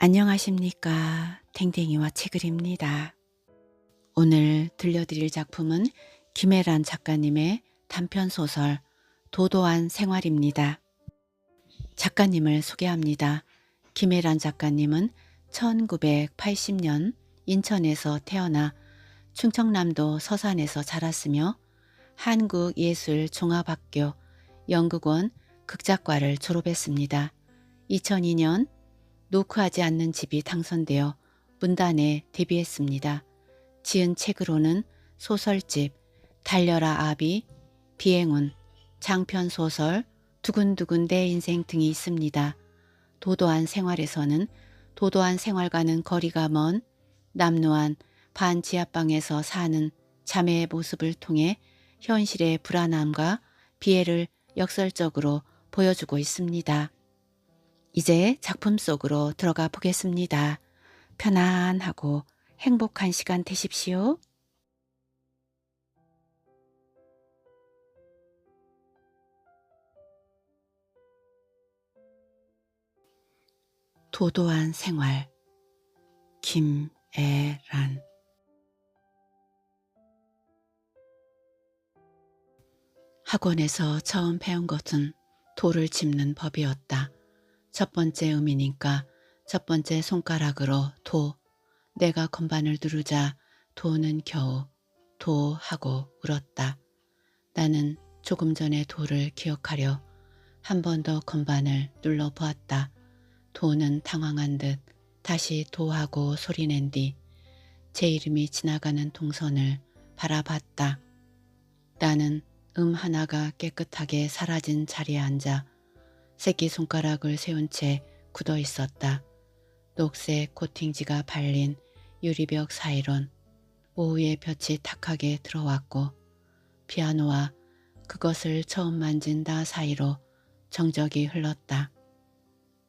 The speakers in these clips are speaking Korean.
안녕하십니까. 댕댕이와 채글입니다. 오늘 들려드릴 작품은 김애란 작가님의 단편소설 도도한 생활입니다. 작가님을 소개합니다. 김애란 작가님은 1980년 인천에서 태어나 충청남도 서산에서 자랐으며 한국예술종합학교 연극원 극작과를 졸업했습니다. 2002년 노크하지 않는 집이 당선되어 문단에 데뷔했습니다. 지은 책으로는 소설집 달려라 아비, 비행운, 장편소설 두근두근 내 인생 등이 있습니다. 도도한 생활에서는 도도한 생활과는 거리가 먼 남루한 반지하방에서 사는 자매의 모습을 통해 현실의 불안함과 비애를 역설적으로 보여주고 있습니다. 이제 작품 속으로 들어가 보겠습니다. 편안하고 행복한 시간 되십시오. 도도한 생활 김애란. 학원에서 처음 배운 것은 돌을 짚는 법이었다. 첫 번째 음이니까 첫 번째 손가락으로 도. 내가 건반을 누르자 도는 겨우 도 하고 울었다. 나는 조금 전에 도를 기억하려 한 번 더 건반을 눌러보았다. 도는 당황한 듯 다시 도하고 소리낸 뒤 제 이름이 지나가는 동선을 바라봤다. 나는 하나가 깨끗하게 사라진 자리에 앉아 새끼손가락을 세운 채 굳어 있었다. 녹색 코팅지가 발린 유리벽 사이론 오후의 볕이 탁하게 들어왔고 피아노와 그것을 처음 만진 나 사이로 정적이 흘렀다.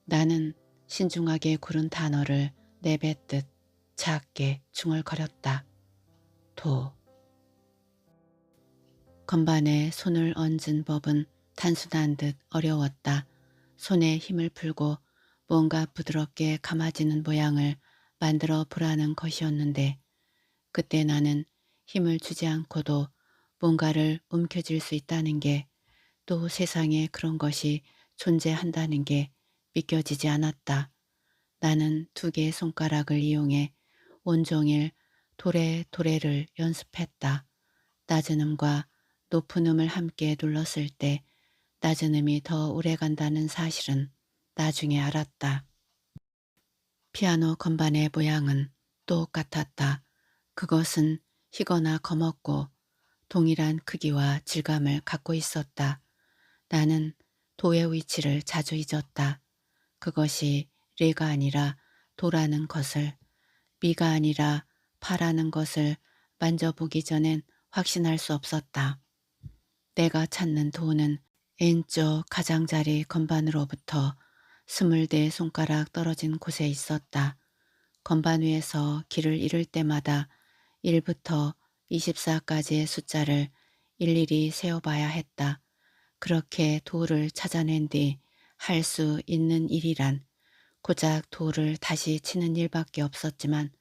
나는 신중하게 고른 단어를 내뱉듯 작게 중얼거렸다. 도. 건반에 손을 얹은 법은 단순한 듯 어려웠다. 손에 힘을 풀고 뭔가 부드럽게 감아지는 모양을 만들어 보라는 것이었는데 그때 나는 힘을 주지 않고도 뭔가를 움켜쥘 수 있다는 게 또 세상에 그런 것이 존재한다는 게 믿겨지지 않았다. 나는 두 개의 손가락을 이용해 온종일 도레도레를 연습했다. 낮은 음과 높은 음을 함께 눌렀을 때 낮은 음이 더 오래간다는 사실은 나중에 알았다. 피아노 건반의 모양은 똑같았다. 그것은 희거나 검었고 동일한 크기와 질감을 갖고 있었다. 나는 도의 위치를 자주 잊었다. 그것이 레가 아니라 도라는 것을, 미가 아니라 파라는 것을 만져보기 전엔 확신할 수 없었다. 내가 찾는 도는 왼쪽 가장자리 건반으로부터 24 손가락 떨어진 곳에 있었다. 건반 위에서 길을 잃을 때마다 1부터 24까지의 숫자를 일일이 세어봐야 했다. 그렇게 도를 찾아낸 뒤 할 수 있는 일이란 고작 도를 다시 치는 일밖에 없었지만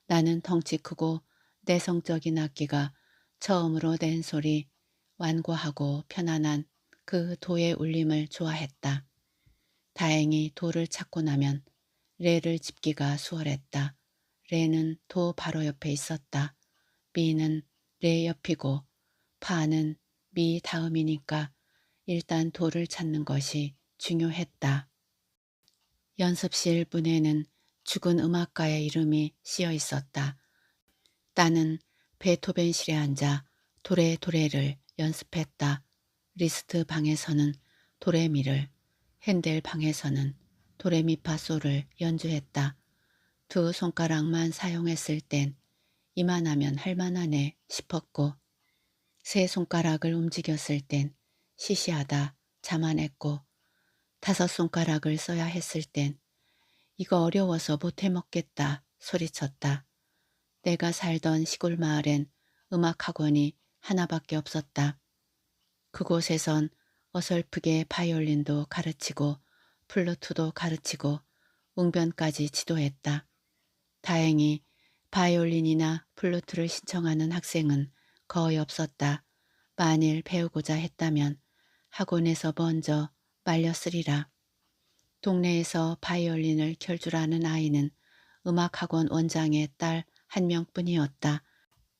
나는 덩치 크고 내성적인 악기가 처음으로 낸 소리, 완고하고 편안한 그 도의 울림을 좋아했다. 다행히 도를 찾고 나면 레를 짚기가 수월했다. 레는 도 바로 옆에 있었다. 미는 레 옆이고 파는 미 다음이니까 일단 도를 찾는 것이 중요했다. 연습실 문에는 죽은 음악가의 이름이 쓰여 있었다. 나는 베토벤실에 앉아 도레도레를 연습했다. 리스트 방에서는 도레미를, 핸델 방에서는 도레미파솔을 연주했다. 두 손가락만 사용했을 땐 이만하면 할만하네 싶었고 세 손가락을 움직였을 땐 시시하다 자만했고 다섯 손가락을 써야 했을 땐 이거 어려워서 못해 먹겠다 소리쳤다. 내가 살던 시골 마을엔 음악학원이 하나밖에 없었다. 그곳에선 어설프게 바이올린도 가르치고 플루트도 가르치고 웅변까지 지도했다. 다행히 바이올린이나 플루트를 신청하는 학생은 거의 없었다. 만일 배우고자 했다면 학원에서 먼저 말렸으리라. 동네에서 바이올린을 켤 줄 아는 아이는 음악학원 원장의 딸 한 명뿐이었다.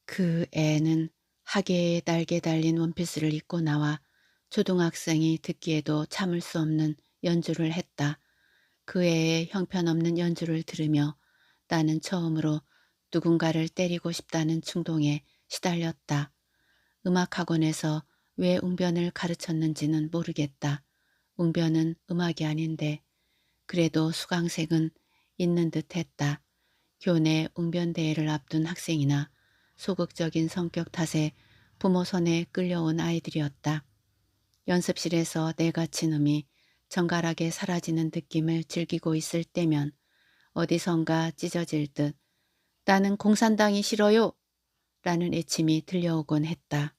그 애는 하계에 날개 달린 원피스를 입고 나와 초등학생이 듣기에도 참을 수 없는 연주를 했다. 그 애의 형편없는 연주를 들으며 나는 처음으로 누군가를 때리고 싶다는 충동에 시달렸다. 음악학원에서 왜 웅변을 가르쳤는지는 모르겠다. 웅변은 음악이 아닌데 그래도 수강생은 있는 듯 했다. 교내 웅변대회를 앞둔 학생이나 소극적인 성격 탓에 부모 손에 끌려온 아이들이었다. 연습실에서 내가 친 음이 정갈하게 사라지는 느낌을 즐기고 있을 때면 어디선가 찢어질 듯 나는 공산당이 싫어요! 라는 애침이 들려오곤 했다.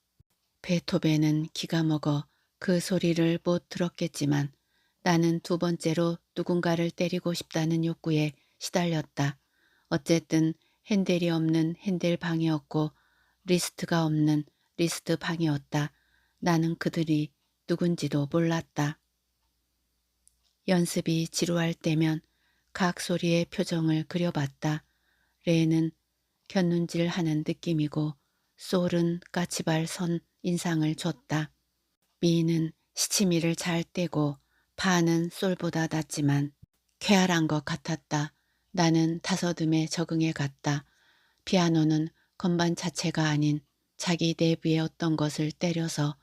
베토벤은 기가 먹어 그 소리를 못 들었겠지만 나는 두 번째로 누군가를 때리고 싶다는 욕구에 시달렸다. 어쨌든 핸델이 없는 핸델 방이었고 리스트가 없는 리스트 방이었다. 나는 그들이 누군지도 몰랐다. 연습이 지루할 때면 각 소리의 표정을 그려봤다. 레는 곁눈질하는 느낌이고 솔은 까치발 선 인상을 줬다. 미는 시치미를 잘 떼고 파는 솔보다 낫지만 쾌활한 것 같았다. 나는 다섯음에 적응해 갔다. 피아노는 건반 자체가 아닌 자기 내부의 어떤 것을 때려서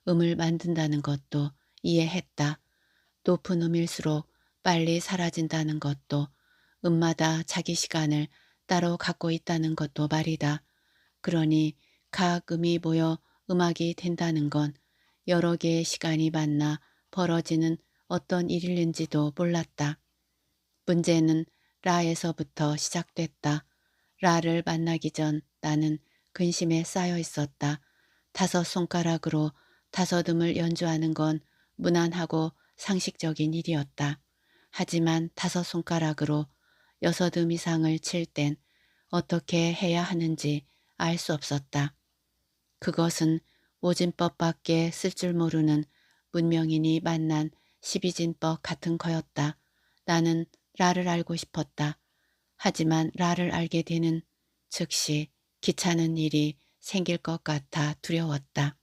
음을 만든다는 것도 이해했다. 높은 음일수록 빨리 사라진다는 것도 음마다 자기 시간을 따로 갖고 있다는 것도 말이다. 그러니 각 음이 모여 음악이 된다는 건 여러 개의 시간이 만나 벌어지는 어떤 일인지도 몰랐다. 문제는 라에서부터 시작됐다. 라를 만나기 전 나는 근심에 쌓여 있었다. 다섯 손가락으로 다섯 음을 연주하는 건 무난하고 상식적인 일이었다. 하지만 다섯 손가락으로 여섯 음 이상을 칠 땐 어떻게 해야 하는지 알 수 없었다. 그것은 오진법밖에 쓸 줄 모르는 문명인이 만난 십이진법 같은 거였다. 나는 라를 알고 싶었다. 하지만 라를 알게 되는 즉시 귀찮은 일이 생길 것 같아 두려웠다.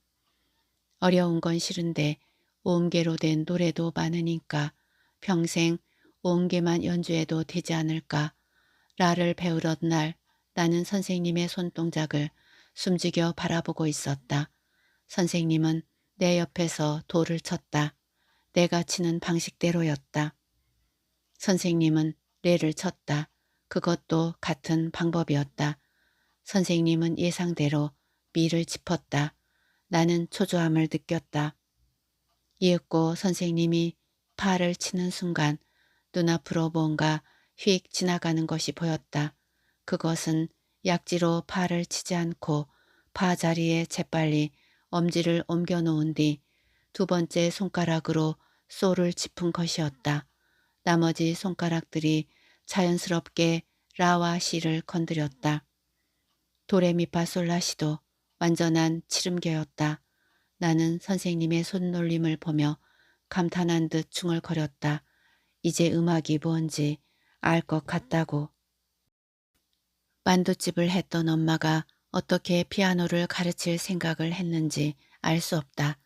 어려운 건 싫은데 오음계로 된 노래도 많으니까 평생 오음계만 연주해도 되지 않을까. 라를 배우던 날 나는 선생님의 손동작을 숨죽여 바라보고 있었다. 선생님은 내 옆에서 도를 쳤다. 내가 치는 방식대로였다. 선생님은 레를 쳤다. 그것도 같은 방법이었다. 선생님은 예상대로 미를 짚었다. 나는 초조함을 느꼈다. 이윽고 선생님이 파를 치는 순간 눈앞으로 뭔가 휙 지나가는 것이 보였다. 그것은 약지로 파를 치지 않고 파 자리에 재빨리 엄지를 옮겨 놓은 뒤 두 번째 손가락으로 솔을 짚은 것이었다. 나머지 손가락들이 자연스럽게 라와 시를 건드렸다. 도레미파솔라시도 완전한 치름개였다. 나는 선생님의 손놀림을 보며 감탄한 듯 중얼거렸다. 이제 음악이 뭔지 알 것 같다고. 만두집을 했던 엄마가 어떻게 피아노를 가르칠 생각을 했는지 알 수 없다.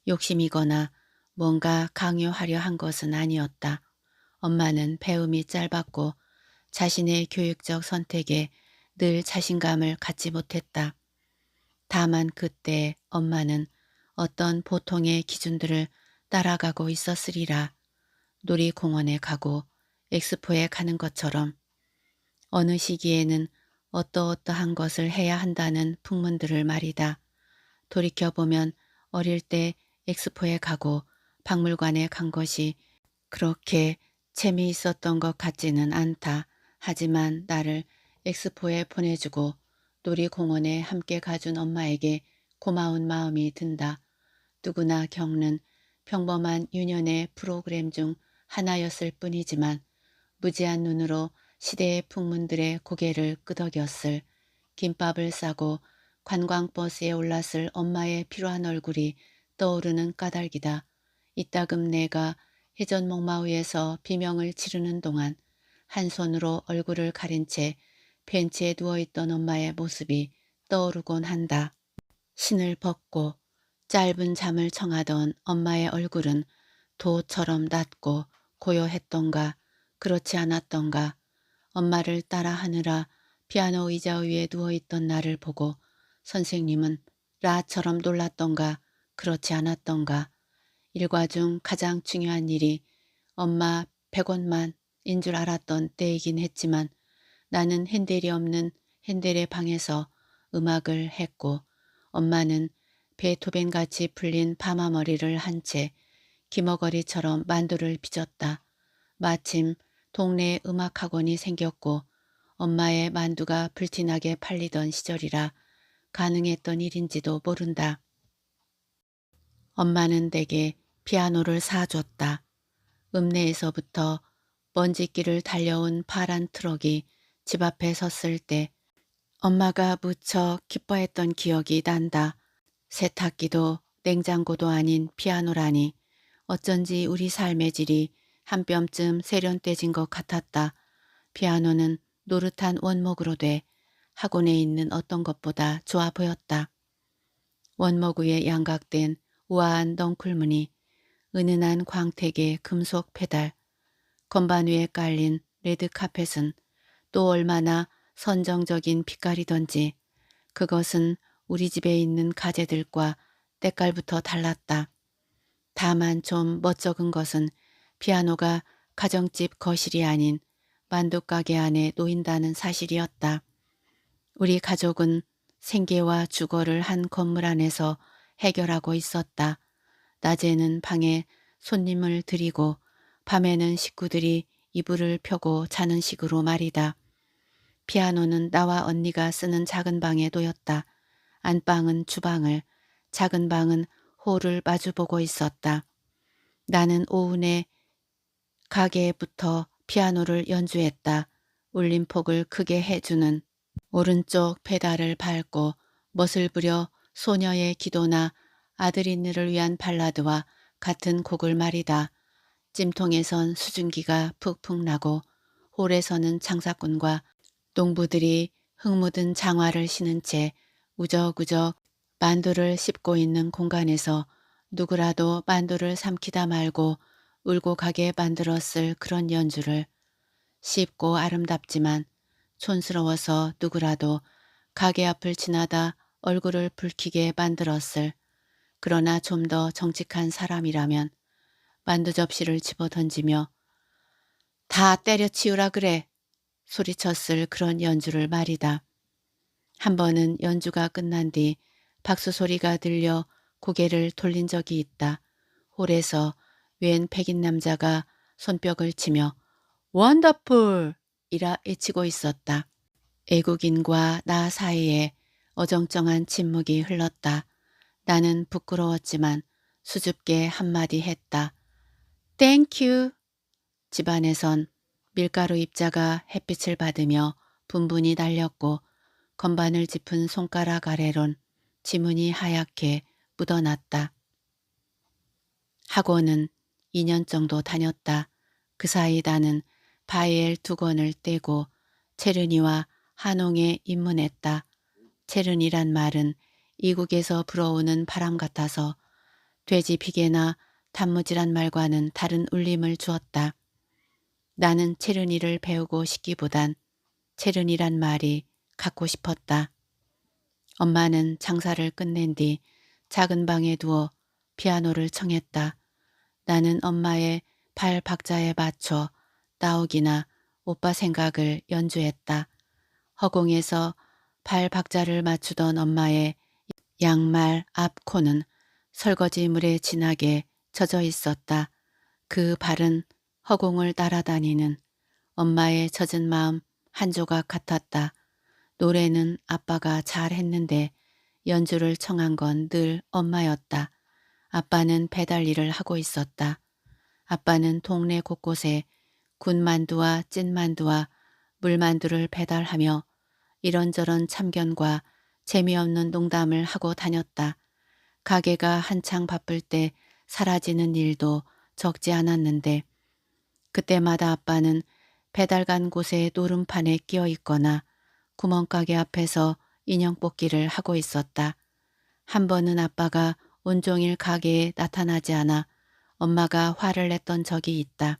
욕심이거나 뭔가 강요하려 한 것은 아니었다. 엄마는 배움이 짧았고 자신의 교육적 선택에 늘 자신감을 갖지 못했다. 다만 그때 엄마는 어떤 보통의 기준들을 따라가고 있었으리라. 놀이공원에 가고 엑스포에 가는 것처럼 어느 시기에는 어떠어떠한 것을 해야 한다는 풍문들을 말이다. 돌이켜보면 어릴 때 엑스포에 가고 박물관에 간 것이 그렇게 재미있었던 것 같지는 않다. 하지만 나를 엑스포에 보내주고 놀이공원에 함께 가준 엄마에게 고마운 마음이 든다. 누구나 겪는 평범한 유년의 프로그램 중 하나였을 뿐이지만 무지한 눈으로 시대의 풍문들의 고개를 끄덕였을 김밥을 싸고 관광버스에 올랐을 엄마의 피로한 얼굴이 떠오르는 까닭이다. 이따금 내가 해전목마 위에서 비명을 지르는 동안 한 손으로 얼굴을 가린 채 벤치에 누워있던 엄마의 모습이 떠오르곤 한다. 신을 벗고 짧은 잠을 청하던 엄마의 얼굴은 도처럼 낮고 고요했던가 그렇지 않았던가. 엄마를 따라 하느라 피아노 의자 위에 누워있던 나를 보고 선생님은 라처럼 놀랐던가 그렇지 않았던가. 일과 중 가장 중요한 일이 엄마 100원만인 줄 알았던 때이긴 했지만 나는 핸델이 없는 핸델의 방에서 음악을 했고 엄마는 베토벤같이 풀린 파마머리를 한 채 기머거리처럼 만두를 빚었다. 마침 동네에 음악학원이 생겼고 엄마의 만두가 불티나게 팔리던 시절이라 가능했던 일인지도 모른다. 엄마는 내게 피아노를 사줬다. 읍내에서부터 먼지길을 달려온 파란 트럭이 집 앞에 섰을 때 엄마가 무척 기뻐했던 기억이 난다. 세탁기도 냉장고도 아닌 피아노라니 어쩐지 우리 삶의 질이 한 뼘쯤 세련돼진 것 같았다. 피아노는 노릇한 원목으로 돼 학원에 있는 어떤 것보다 좋아 보였다. 원목 위에 양각된 우아한 넝쿨무늬, 은은한 광택의 금속 페달, 건반 위에 깔린 레드카펫은 또 얼마나 선정적인 빛깔이던지 그것은 우리 집에 있는 가재들과 때깔부터 달랐다. 다만 좀 멋쩍은 것은 피아노가 가정집 거실이 아닌 만두가게 안에 놓인다는 사실이었다. 우리 가족은 생계와 주거를 한 건물 안에서 해결하고 있었다. 낮에는 방에 손님을 들이고 밤에는 식구들이 이불을 펴고 자는 식으로 말이다. 피아노는 나와 언니가 쓰는 작은 방에 놓였다. 안방은 주방을, 작은 방은 홀을 마주보고 있었다. 나는 오후내 가게부터 피아노를 연주했다. 울림폭을 크게 해주는 오른쪽 페달을 밟고 멋을 부려 소녀의 기도나 아드린느를 위한 발라드와 같은 곡을 말이다. 찜통에선 수증기가 푹푹 나고 홀에서는 장사꾼과 농부들이 흙 묻은 장화를 신은 채 우적우적 만두를 씹고 있는 공간에서 누구라도 만두를 삼키다 말고 울고 가게 만들었을 그런 연주를 쉽고 아름답지만 촌스러워서 누구라도 가게 앞을 지나다 얼굴을 붉히게 만들었을 그러나 좀 더 정직한 사람이라면 만두 접시를 집어던지며 다 때려치우라 그래 소리쳤을 그런 연주를 말이다. 한 번은 연주가 끝난 뒤 박수 소리가 들려 고개를 돌린 적이 있다. 홀에서 웬 백인 남자가 손뼉을 치며 원더풀! 이라 외치고 있었다. 애국인과 나 사이에 어정쩡한 침묵이 흘렀다. 나는 부끄러웠지만 수줍게 한마디 했다. 땡큐. 집안에선 밀가루 입자가 햇빛을 받으며 분분히 날렸고 건반을 짚은 손가락 아래론 지문이 하얗게 묻어났다. 학원은 2년 정도 다녔다. 그 사이 나는 바이엘 2권을 떼고 체르니와 한홍에 입문했다. 체르니란 말은 이국에서 불어오는 바람 같아서 돼지 비계나 단무지란 말과는 다른 울림을 주었다. 나는 체르니를 배우고 싶기보단 체르니란 말이 갖고 싶었다. 엄마는 장사를 끝낸 뒤 작은 방에 누워 피아노를 청했다. 나는 엄마의 발 박자에 맞춰 따옥이나 오빠 생각을 연주했다. 허공에서 발 박자를 맞추던 엄마의 양말 앞 코는 설거지물에 진하게 젖어 있었다. 그 발은 허공을 따라다니는 엄마의 젖은 마음 한 조각 같았다. 노래는 아빠가 잘했는데 연주를 청한 건 늘 엄마였다. 아빠는 배달 일을 하고 있었다. 아빠는 동네 곳곳에 군만두와 찐만두와 물만두를 배달하며 이런저런 참견과 재미없는 농담을 하고 다녔다. 가게가 한창 바쁠 때 사라지는 일도 적지 않았는데 그때마다 아빠는 배달 간 곳에 노름판에 끼어 있거나 구멍가게 앞에서 인형 뽑기를 하고 있었다. 한 번은 아빠가 온종일 가게에 나타나지 않아 엄마가 화를 냈던 적이 있다.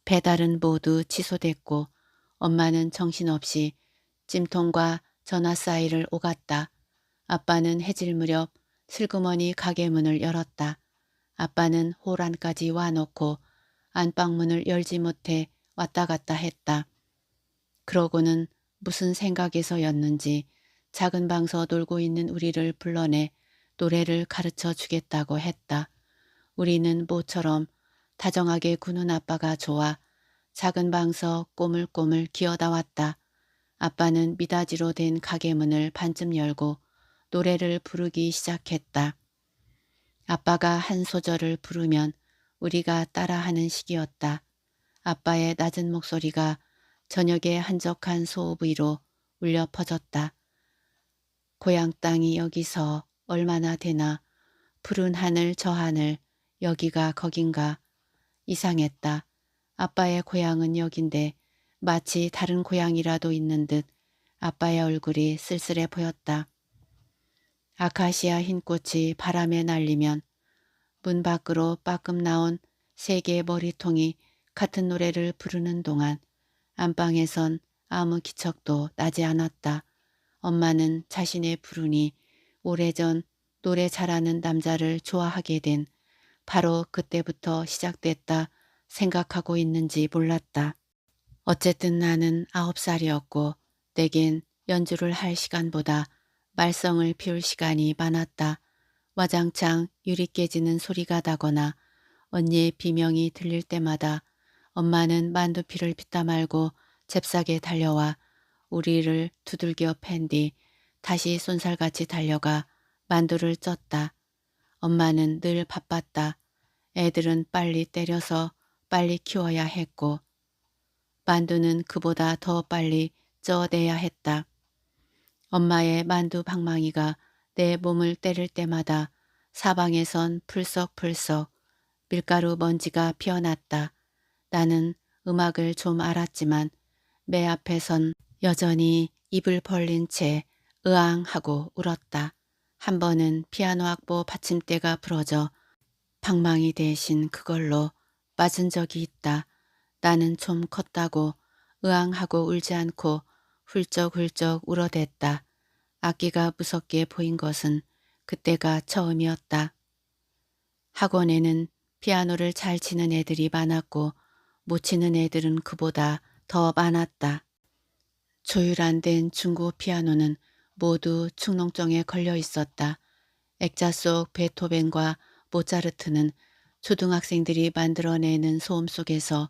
배달은 모두 취소됐고 엄마는 정신없이 찜통과 전화 사이를 오갔다. 아빠는 해질 무렵 슬그머니 가게 문을 열었다. 아빠는 홀안까지 와놓고 안방문을 열지 못해 왔다 갔다 했다. 그러고는 무슨 생각에서였는지 작은 방서 놀고 있는 우리를 불러내 노래를 가르쳐 주겠다고 했다. 우리는 모처럼 다정하게 구는 아빠가 좋아 작은 방서 꼬물꼬물 기어다 왔다. 아빠는 미닫이로 된 가게 문을 반쯤 열고 노래를 부르기 시작했다. 아빠가 한 소절을 부르면 우리가 따라하는 시기였다. 아빠의 낮은 목소리가 저녁의 한적한 소음위로 울려 퍼졌다. 고향 땅이 여기서 얼마나 되나 푸른 하늘 저 하늘 여기가 거긴가 이상했다. 아빠의 고향은 여긴데 마치 다른 고향이라도 있는 듯 아빠의 얼굴이 쓸쓸해 보였다. 아카시아 흰꽃이 바람에 날리면 문 밖으로 빠끔 나온 세 개의 머리통이 같은 노래를 부르는 동안 안방에선 아무 기척도 나지 않았다. 엄마는 자신의 불운이 오래전 노래 잘하는 남자를 좋아하게 된 바로 그때부터 시작됐다 생각하고 있는지 몰랐다. 어쨌든 나는 9살이었고 내겐 연주를 할 시간보다 말썽을 피울 시간이 많았다. 와장창 유리 깨지는 소리가 나거나 언니의 비명이 들릴 때마다 엄마는 만두피를 빗다 말고 잽싸게 달려와 우리를 두들겨 팬 뒤 다시 쏜살같이 달려가 만두를 쪘다. 엄마는 늘 바빴다. 애들은 빨리 때려서 빨리 키워야 했고 만두는 그보다 더 빨리 쪄내야 했다. 엄마의 만두 방망이가 내 몸을 때릴 때마다 사방에선 풀썩풀썩 밀가루 먼지가 피어났다. 나는 음악을 좀 알았지만 매 앞에선 여전히 입을 벌린 채 으앙하고 울었다. 한 번은 피아노 악보 받침대가 부러져 방망이 대신 그걸로 맞은 적이 있다. 나는 좀 컸다고 으앙하고 울지 않고 훌쩍훌쩍 울어댔다. 악기가 무섭게 보인 것은 그때가 처음이었다. 학원에는 피아노를 잘 치는 애들이 많았고 못 치는 애들은 그보다 더 많았다. 조율 안 된 중고 피아노는 모두 축농증에 걸려 있었다. 액자 속 베토벤과 모차르트는 초등학생들이 만들어내는 소음 속에서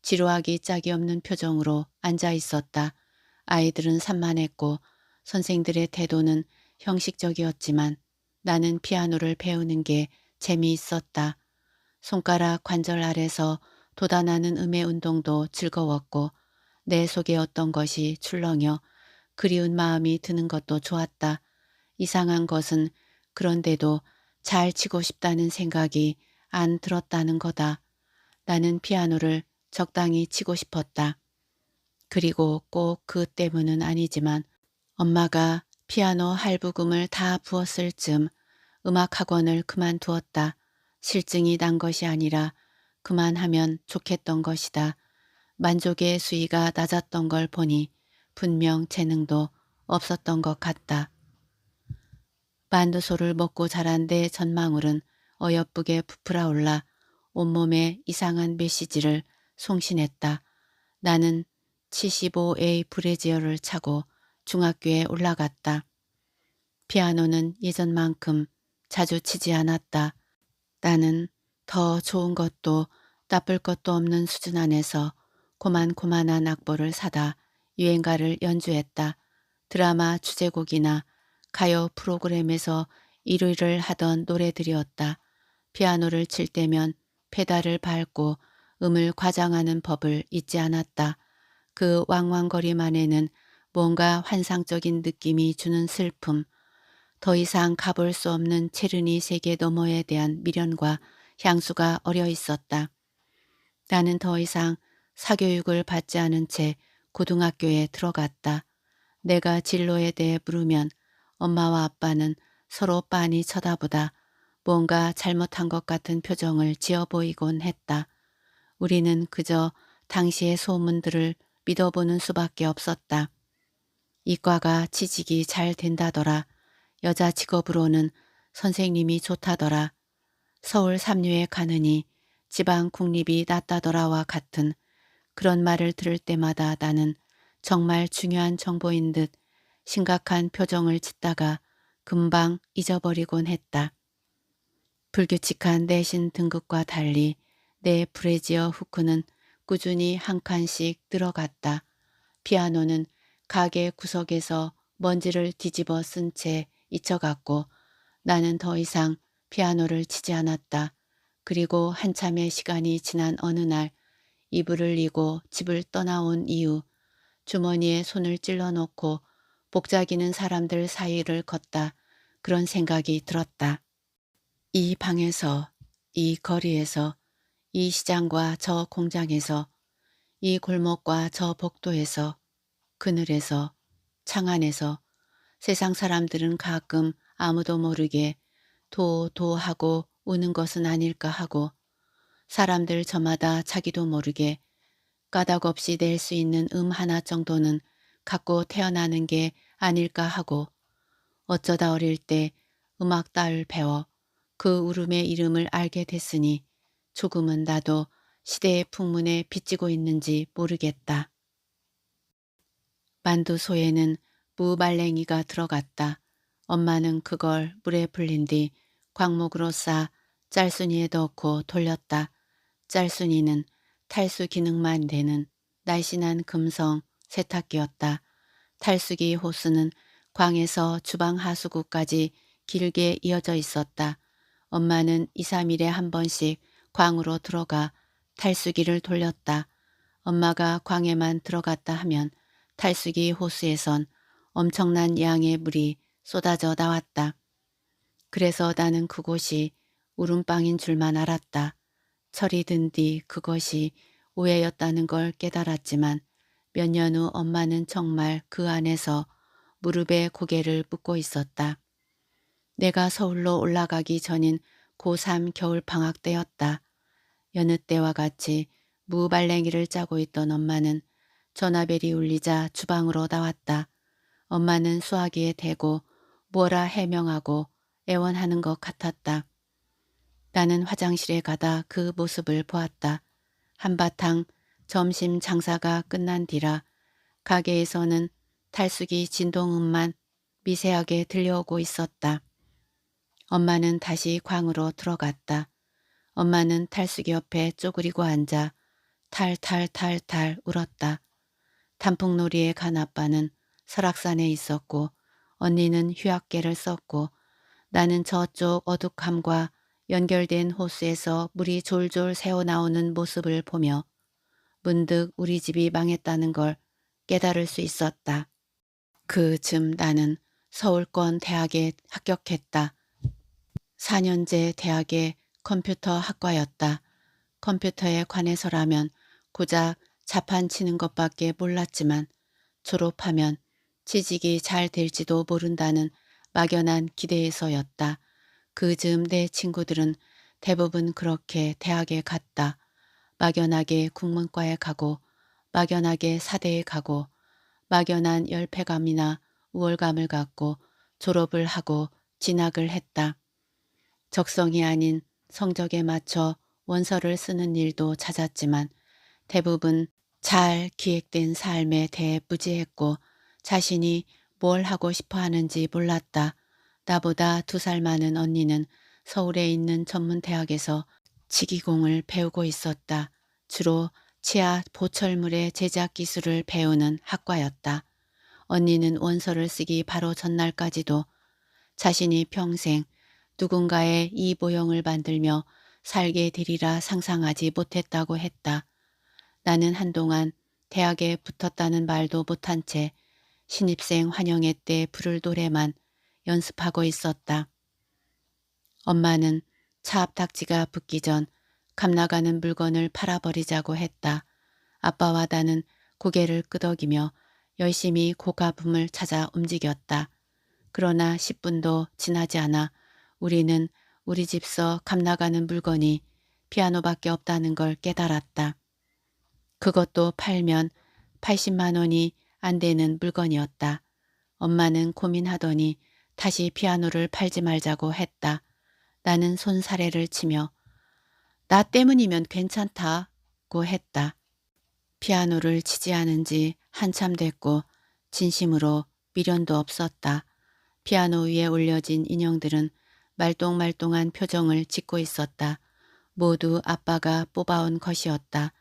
지루하기 짝이 없는 표정으로 앉아 있었다. 아이들은 산만했고 선생들의 태도는 형식적이었지만 나는 피아노를 배우는 게 재미있었다. 손가락 관절 아래서 돋아나는 음의 운동도 즐거웠고 내 속에 어떤 것이 출렁여 그리운 마음이 드는 것도 좋았다. 이상한 것은 그런데도 잘 치고 싶다는 생각이 안 들었다는 거다. 나는 피아노를 적당히 치고 싶었다. 그리고 꼭 그 때문은 아니지만 엄마가 피아노 할부금을 다 부었을 즈음 음악학원을 그만두었다. 실증이 난 것이 아니라 그만하면 좋겠던 것이다. 만족의 수위가 낮았던 걸 보니 분명 재능도 없었던 것 같다. 만두소를 먹고 자란 내 전망울은 어여쁘게 부풀어 올라 온몸에 이상한 메시지를 송신했다. 나는 75A 브레지어를 차고 중학교에 올라갔다. 피아노는 예전만큼 자주 치지 않았다. 나는 더 좋은 것도 나쁠 것도 없는 수준 안에서 고만고만한 악보를 사다 유행가를 연주했다. 드라마 주제곡이나 가요 프로그램에서 1위를 하던 노래들이었다. 피아노를 칠 때면 페달을 밟고 음을 과장하는 법을 잊지 않았다. 그 왕왕거림안에는 뭔가 환상적인 느낌이 주는 슬픔, 더 이상 가볼 수 없는 체르니 세계 너머에 대한 미련과 향수가 어려 있었다. 나는 더 이상 사교육을 받지 않은 채 고등학교에 들어갔다. 내가 진로에 대해 물으면 엄마와 아빠는 서로 빤히 쳐다보다 뭔가 잘못한 것 같은 표정을 지어 보이곤 했다. 우리는 그저 당시의 소문들을 믿어보는 수밖에 없었다. 이과가 취직이 잘 된다더라. 여자 직업으로는 선생님이 좋다더라. 서울 삼류에 가느니 지방 국립이 낫다더라와 같은 그런 말을 들을 때마다 나는 정말 중요한 정보인 듯 심각한 표정을 짓다가 금방 잊어버리곤 했다. 불규칙한 내신 등급과 달리 내 브래지어 후크는 꾸준히 한 칸씩 늘어갔다. 피아노는 가게 구석에서 먼지를 뒤집어 쓴 채 잊혀갔고 나는 더 이상 피아노를 치지 않았다. 그리고 한참의 시간이 지난 어느 날 이불을 이고 집을 떠나온 이후 주머니에 손을 찔러 넣고 복자기는 사람들 사이를 걷다. 그런 생각이 들었다. 이 방에서, 이 거리에서, 이 시장과 저 공장에서, 이 골목과 저 복도에서, 그늘에서, 창안에서 세상 사람들은 가끔 아무도 모르게 도도하고 우는 것은 아닐까 하고 사람들 저마다 자기도 모르게 까닭없이 낼 수 있는 하나 정도는 갖고 태어나는 게 아닐까 하고 어쩌다 어릴 때 음악 따을 배워 그 울음의 이름을 알게 됐으니 조금은 나도 시대의 풍문에 빚지고 있는지 모르겠다. 만두소에는 무말랭이가 들어갔다. 엄마는 그걸 물에 불린 뒤 광목으로 싸 짤순이에 넣고 돌렸다. 짤순이는 탈수 기능만 되는 날씬한 금성 세탁기였다. 탈수기 호스는 광에서 주방 하수구까지 길게 이어져 있었다. 엄마는 2, 3일에 한 번씩 광으로 들어가 탈수기를 돌렸다. 엄마가 광에만 들어갔다 하면 탈수기 호스에선 엄청난 양의 물이 쏟아져 나왔다. 그래서 나는 그곳이 울음방인 줄만 알았다. 철이 든 뒤 그것이 오해였다는 걸 깨달았지만 몇 년 후 엄마는 정말 그 안에서 무릎에 고개를 묻고 있었다. 내가 서울로 올라가기 전인 고3 겨울방학 때였다. 여느 때와 같이 무발랭이를 짜고 있던 엄마는 전화벨이 울리자 주방으로 나왔다. 엄마는 수화기에 대고 뭐라 해명하고 애원하는 것 같았다. 나는 화장실에 가다 그 모습을 보았다. 한바탕 점심 장사가 끝난 뒤라 가게에서는 탈수기 진동음만 미세하게 들려오고 있었다. 엄마는 다시 광으로 들어갔다. 엄마는 탈수기 옆에 쪼그리고 앉아 탈탈탈탈 울었다. 단풍놀이에 간 아빠는 설악산에 있었고 언니는 휴학계를 썼고 나는 저쪽 어둑함과 연결된 호수에서 물이 졸졸 새어나오는 모습을 보며 문득 우리 집이 망했다는 걸 깨달을 수 있었다. 그 즈음 나는 서울권 대학에 합격했다. 4년제 대학의 컴퓨터 학과였다. 컴퓨터에 관해서라면 고작 자판 치는 것밖에 몰랐지만 졸업하면 취직이 잘 될지도 모른다는 막연한 기대에서였다. 그 즈음 내 친구들은 대부분 그렇게 대학에 갔다. 막연하게 국문과에 가고 막연하게 사대에 가고 막연한 열패감이나 우월감을 갖고 졸업을 하고 진학을 했다. 적성이 아닌 성적에 맞춰 원서를 쓰는 일도 잦았지만 대부분 잘 기획된 삶에 대해 무지했고 자신이 뭘 하고 싶어 하는지 몰랐다. 나보다 2살 많은 언니는 서울에 있는 전문대학에서 직이공을 배우고 있었다. 주로 치아 보철물의 제작 기술을 배우는 학과였다. 언니는 원서를 쓰기 바로 전날까지도 자신이 평생 누군가의 이 모형을 만들며 살게 되리라 상상하지 못했다고 했다. 나는 한동안 대학에 붙었다는 말도 못한 채 신입생 환영회 때 부를 노래만 연습하고 있었다. 엄마는 차 앞탁지가 붙기 전 값나가는 물건을 팔아버리자고 했다. 아빠와 나는 고개를 끄덕이며 열심히 고가품을 찾아 움직였다. 그러나 10분도 지나지 않아 우리는 우리 집서 값나가는 물건이 피아노밖에 없다는 걸 깨달았다. 그것도 팔면 80만 원이 안 되는 물건이었다. 엄마는 고민하더니 다시 피아노를 팔지 말자고 했다. 나는 손사래를 치며 나 때문이면 괜찮다고 했다. 피아노를 치지 않은 지 한참 됐고 진심으로 미련도 없었다. 피아노 위에 올려진 인형들은 말똥말똥한 표정을 짓고 있었다. 모두 아빠가 뽑아온 것이었다.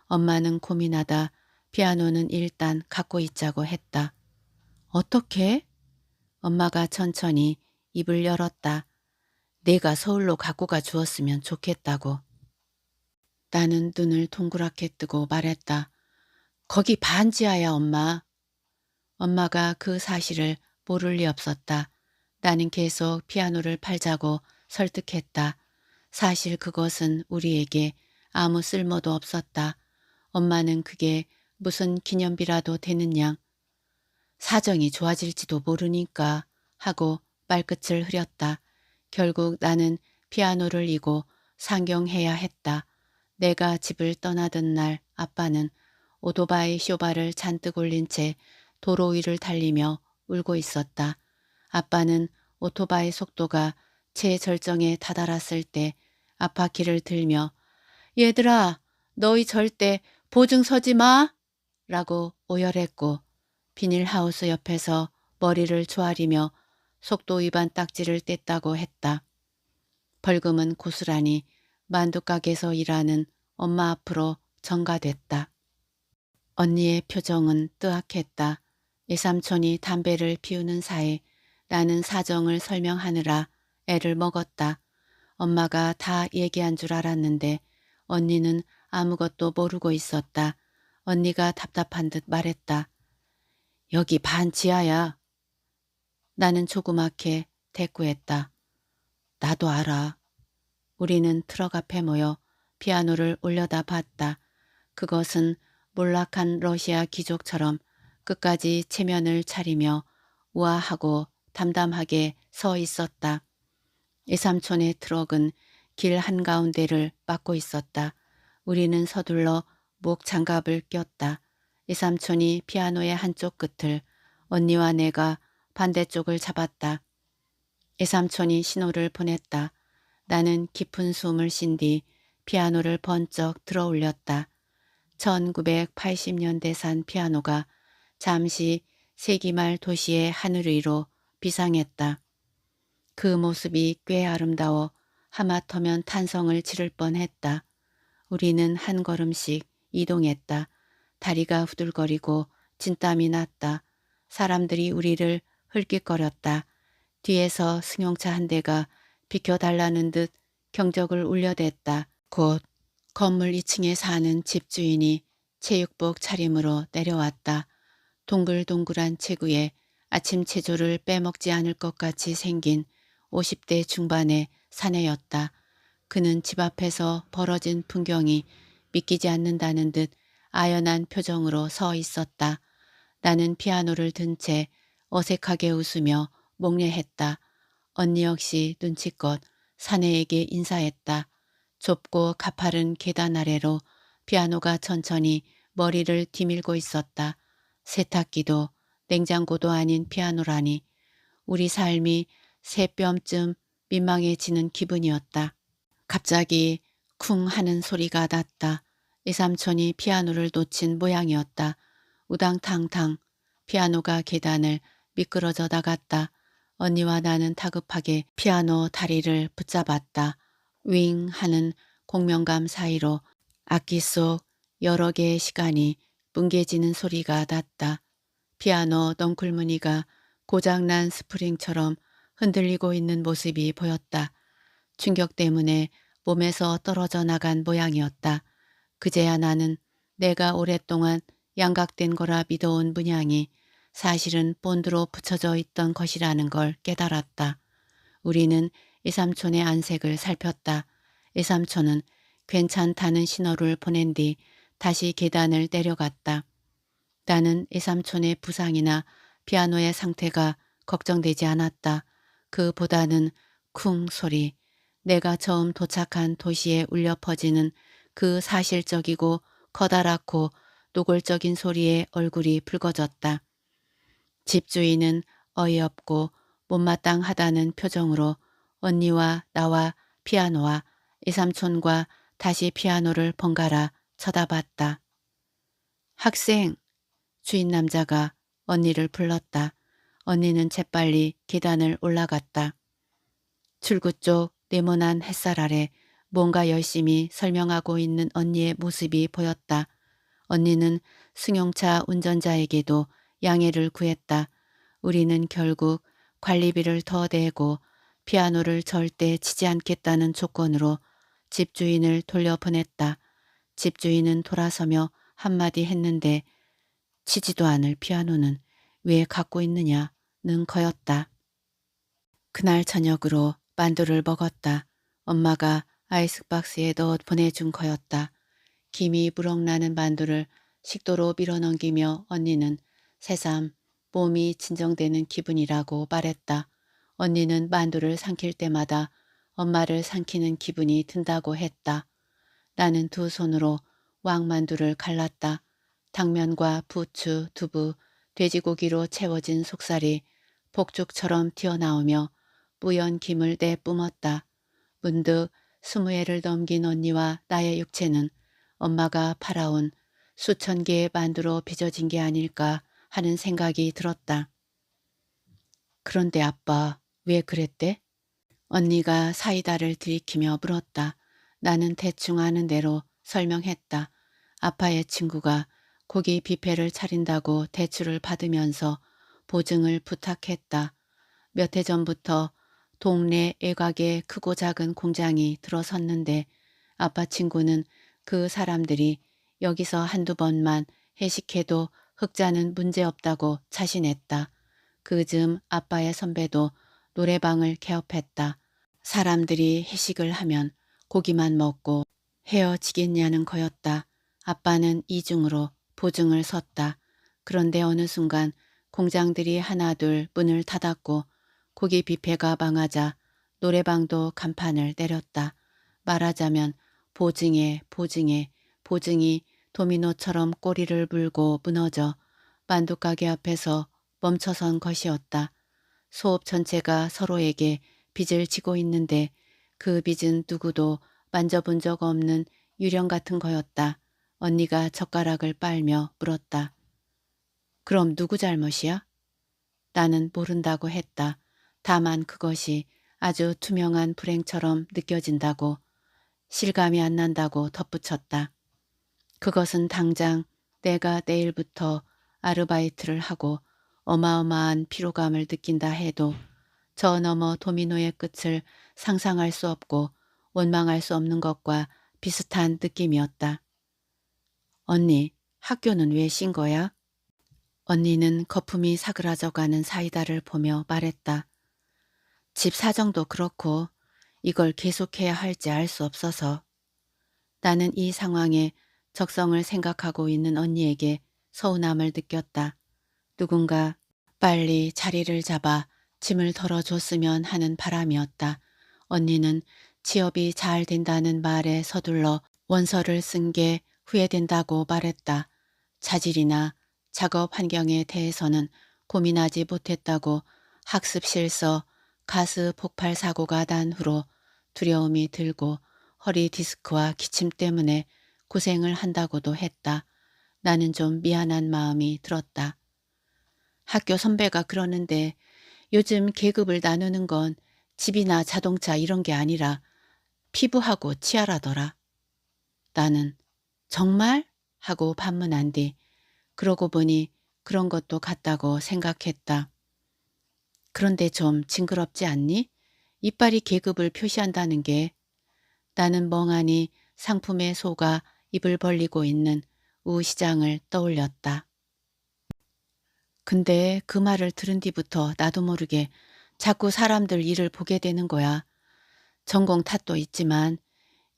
엄마는 고민하다 피아노는 일단 갖고 있자고 했다. 어떻게? 엄마가 천천히 입을 열었다. 내가 서울로 갖고 가 주었으면 좋겠다고. 나는 눈을 동그랗게 뜨고 말했다. 거기 반지하야 엄마. 엄마가 그 사실을 모를 리 없었다. 나는 계속 피아노를 팔자고 설득했다. 사실 그것은 우리에게 아무 쓸모도 없었다. 엄마는 그게 무슨 기념비라도 되는 양 사정이 좋아질지도 모르니까 하고 말끝을 흐렸다. 결국 나는 피아노를 이고 상경해야 했다. 내가 집을 떠나던 날 아빠는 오토바이 쇼바를 잔뜩 올린 채 도로 위를 달리며 울고 있었다. 아빠는 오토바이 속도가 최절정에 다다랐을 때 앞바퀴를 들며 얘들아 너희 절대 보증 서지 마! 라고 오열했고 비닐하우스 옆에서 머리를 조아리며 속도 위반 딱지를 뗐다고 했다. 벌금은 고스란히 만두가게에서 일하는 엄마 앞으로 전가됐다. 언니의 표정은 뜨악했다. 외삼촌이 담배를 피우는 사이 나는 사정을 설명하느라 애를 먹었다. 엄마가 다 얘기한 줄 알았는데 언니는 아무것도 모르고 있었다. 언니가 답답한 듯 말했다. 여기 반 지하야. 나는 조그맣게 대꾸했다. 나도 알아. 우리는 트럭 앞에 모여 피아노를 올려다 봤다. 그것은 몰락한 러시아 귀족처럼 끝까지 체면을 차리며 우아하고 담담하게 서 있었다. 이삼촌의 트럭은 길 한가운데를 막고 있었다. 우리는 서둘러 목 장갑을 꼈다. 이삼촌이 피아노의 한쪽 끝을 언니와 내가 반대쪽을 잡았다. 이삼촌이 신호를 보냈다. 나는 깊은 숨을 쉰 뒤 피아노를 번쩍 들어 올렸다. 1980년대 산 피아노가 잠시 세기말 도시의 하늘 위로 비상했다. 그 모습이 꽤 아름다워 하마터면 탄성을 지를 뻔했다. 우리는 한 걸음씩 이동했다. 다리가 후들거리고 진땀이 났다. 사람들이 우리를 흘낏거렸다. 뒤에서 승용차 한 대가 비켜달라는 듯 경적을 울려댔다. 곧 건물 2층에 사는 집주인이 체육복 차림으로 내려왔다. 동글동글한 체구에 아침 체조를 빼먹지 않을 것 같이 생긴 50대 중반의 사내였다. 그는 집 앞에서 벌어진 풍경이 믿기지 않는다는 듯 아연한 표정으로 서 있었다. 나는 피아노를 든 채 어색하게 웃으며 목례했다. 언니 역시 눈치껏 사내에게 인사했다. 좁고 가파른 계단 아래로 피아노가 천천히 머리를 디밀고 있었다. 세탁기도 냉장고도 아닌 피아노라니 우리 삶이 새 뼘쯤 민망해지는 기분이었다. 갑자기 쿵 하는 소리가 났다. 이삼촌이 피아노를 놓친 모양이었다. 우당탕탕 피아노가 계단을 미끄러져 나갔다. 언니와 나는 다급하게 피아노 다리를 붙잡았다. 윙 하는 공명감 사이로 악기 속 여러 개의 시간이 뭉개지는 소리가 났다. 피아노 넝쿨무늬가 고장난 스프링처럼 흔들리고 있는 모습이 보였다. 충격 때문에 몸에서 떨어져 나간 모양이었다. 그제야 나는 내가 오랫동안 양각된 거라 믿어온 문양이 사실은 본드로 붙여져 있던 것이라는 걸 깨달았다. 우리는 이삼촌의 안색을 살폈다. 이삼촌은 괜찮다는 신호를 보낸 뒤 다시 계단을 내려갔다. 나는 이삼촌의 부상이나 피아노의 상태가 걱정되지 않았다. 그보다는 쿵 소리, 내가 처음 도착한 도시에 울려 퍼지는 그 사실적이고 커다랗고 노골적인 소리에 얼굴이 붉어졌다. 집주인은 어이없고 못마땅하다는 표정으로 언니와 나와 피아노와 이삼촌과 다시 피아노를 번갈아 쳐다봤다. 학생! 주인 남자가 언니를 불렀다. 언니는 재빨리 계단을 올라갔다. 출구 쪽 네모난 햇살 아래 뭔가 열심히 설명하고 있는 언니의 모습이 보였다. 언니는 승용차 운전자에게도 양해를 구했다. 우리는 결국 관리비를 더 내고 피아노를 절대 치지 않겠다는 조건으로 집주인을 돌려보냈다. 집주인은 돌아서며 한마디 했는데 치지도 않을 피아노는 왜 갖고 있느냐는 거였다. 그날 저녁으로 만두를 먹었다. 엄마가 아이스박스에 넣어 보내준 거였다. 김이 무럭나는 만두를 식도로 밀어넘기며 언니는 새삼 몸이 진정되는 기분이라고 말했다. 언니는 만두를 삼킬 때마다 엄마를 삼키는 기분이 든다고 했다. 나는 두 손으로 왕만두를 갈랐다. 당면과 부추, 두부, 돼지고기로 채워진 속살이 복죽처럼 튀어나오며 뿌연 김을 내뿜었다. 문득 20회를 넘긴 언니와 나의 육체는 엄마가 팔아온 수천 개의 만두로 빚어진 게 아닐까 하는 생각이 들었다. 그런데 아빠 왜 그랬대? 언니가 사이다를 들이키며 물었다. 나는 대충 아는 대로 설명했다. 아빠의 친구가 고기 뷔페를 차린다고 대출을 받으면서 보증을 부탁했다. 몇 해 전부터 동네 애곽에 크고 작은 공장이 들어섰는데 아빠 친구는 그 사람들이 여기서 한두 번만 회식해도 흑자는 문제없다고 자신했다. 그즈음 아빠의 선배도 노래방을 개업했다. 사람들이 회식을 하면 고기만 먹고 헤어지겠냐는 거였다. 아빠는 이중으로 보증을 섰다. 그런데 어느 순간 공장들이 하나둘 문을 닫았고 고기 뷔페가 망하자 노래방도 간판을 내렸다. 말하자면 보증에 보증이 도미노처럼 꼬리를 물고 무너져 만두가게 앞에서 멈춰선 것이었다. 소업 전체가 서로에게 빚을 지고 있는데 그 빚은 누구도 만져본 적 없는 유령 같은 거였다. 언니가 젓가락을 빨며 물었다. 그럼 누구 잘못이야? 나는 모른다고 했다. 다만 그것이 아주 투명한 불행처럼 느껴진다고, 실감이 안 난다고 덧붙였다. 그것은 당장 내가 내일부터 아르바이트를 하고 어마어마한 피로감을 느낀다 해도 저 너머 도미노의 끝을 상상할 수 없고 원망할 수 없는 것과 비슷한 느낌이었다. 언니, 학교는 왜 쉰 거야? 언니는 거품이 사그라져가는 사이다를 보며 말했다. 집 사정도 그렇고 이걸 계속해야 할지 알 수 없어서. 나는 이 상황에 적성을 생각하고 있는 언니에게 서운함을 느꼈다. 누군가 빨리 자리를 잡아 짐을 덜어줬으면 하는 바람이었다. 언니는 취업이 잘 된다는 말에 서둘러 원서를 쓴 게 후회된다고 말했다. 자질이나 작업 환경에 대해서는 고민하지 못했다고 학습실서 가스 폭발 사고가 난 후로 두려움이 들고 허리 디스크와 기침 때문에 고생을 한다고도 했다. 나는 좀 미안한 마음이 들었다. 학교 선배가 그러는데 요즘 계급을 나누는 건 집이나 자동차 이런 게 아니라 피부하고 치아라더라. 나는 정말? 하고 반문한 뒤 그러고 보니 그런 것도 같다고 생각했다. 그런데 좀 징그럽지 않니? 이빨이 계급을 표시한다는 게. 나는 멍하니 상품에 속아 입을 벌리고 있는 우시장을 떠올렸다. 근데 그 말을 들은 뒤부터 나도 모르게 자꾸 사람들 일을 보게 되는 거야. 전공 탓도 있지만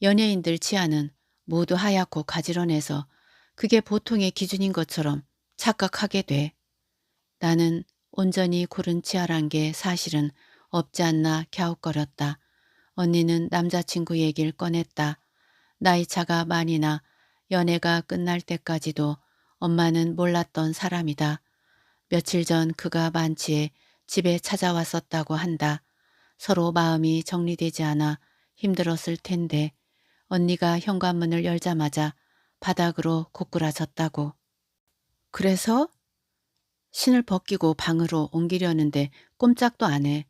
연예인들 치아는 모두 하얗고 가지런해서 그게 보통의 기준인 것처럼 착각하게 돼. 나는 온전히 고른 치아란 게 사실은 없지 않나 갸웃거렸다. 언니는 남자친구 얘기를 꺼냈다. 나이 차가 많이 나 연애가 끝날 때까지도 엄마는 몰랐던 사람이다. 며칠 전 그가 만취해 집에 찾아왔었다고 한다. 서로 마음이 정리되지 않아 힘들었을 텐데 언니가 현관문을 열자마자 바닥으로 고꾸라졌다고. 그래서 신을 벗기고 방으로 옮기려는데 꼼짝도 안 해.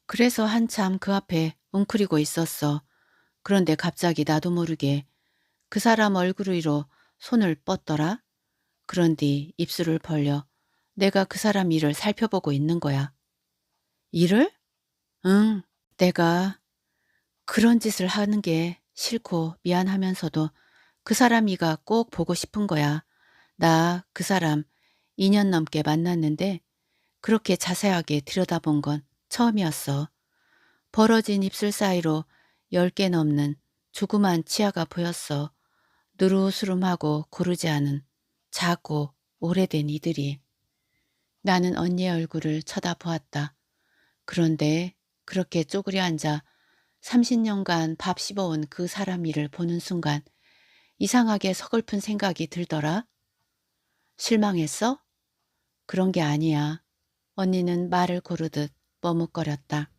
그래서 한참 그 앞에 웅크리고 있었어. 그런데 갑자기 나도 모르게 그 사람 얼굴 위로 손을 뻗더라. 그런 뒤 입술을 벌려 내가 그 사람 일을 살펴보고 있는 거야. 일을? 응. 내가 그런 짓을 하는 게 싫고 미안하면서도 그 사람 이가 꼭 보고 싶은 거야. 나 그 사람 2년 넘게 만났는데 그렇게 자세하게 들여다본 건 처음이었어. 벌어진 입술 사이로 10개 넘는 조그만 치아가 보였어. 누르스름하고 고르지 않은 작고 오래된 이들이. 나는 언니의 얼굴을 쳐다보았다. 그런데 그렇게 쪼그려 앉아 30년간 밥 씹어온 그 사람 일을 보는 순간 이상하게 서글픈 생각이 들더라. 실망했어? 그런 게 아니야. 언니는 말을 고르듯 머뭇거렸다.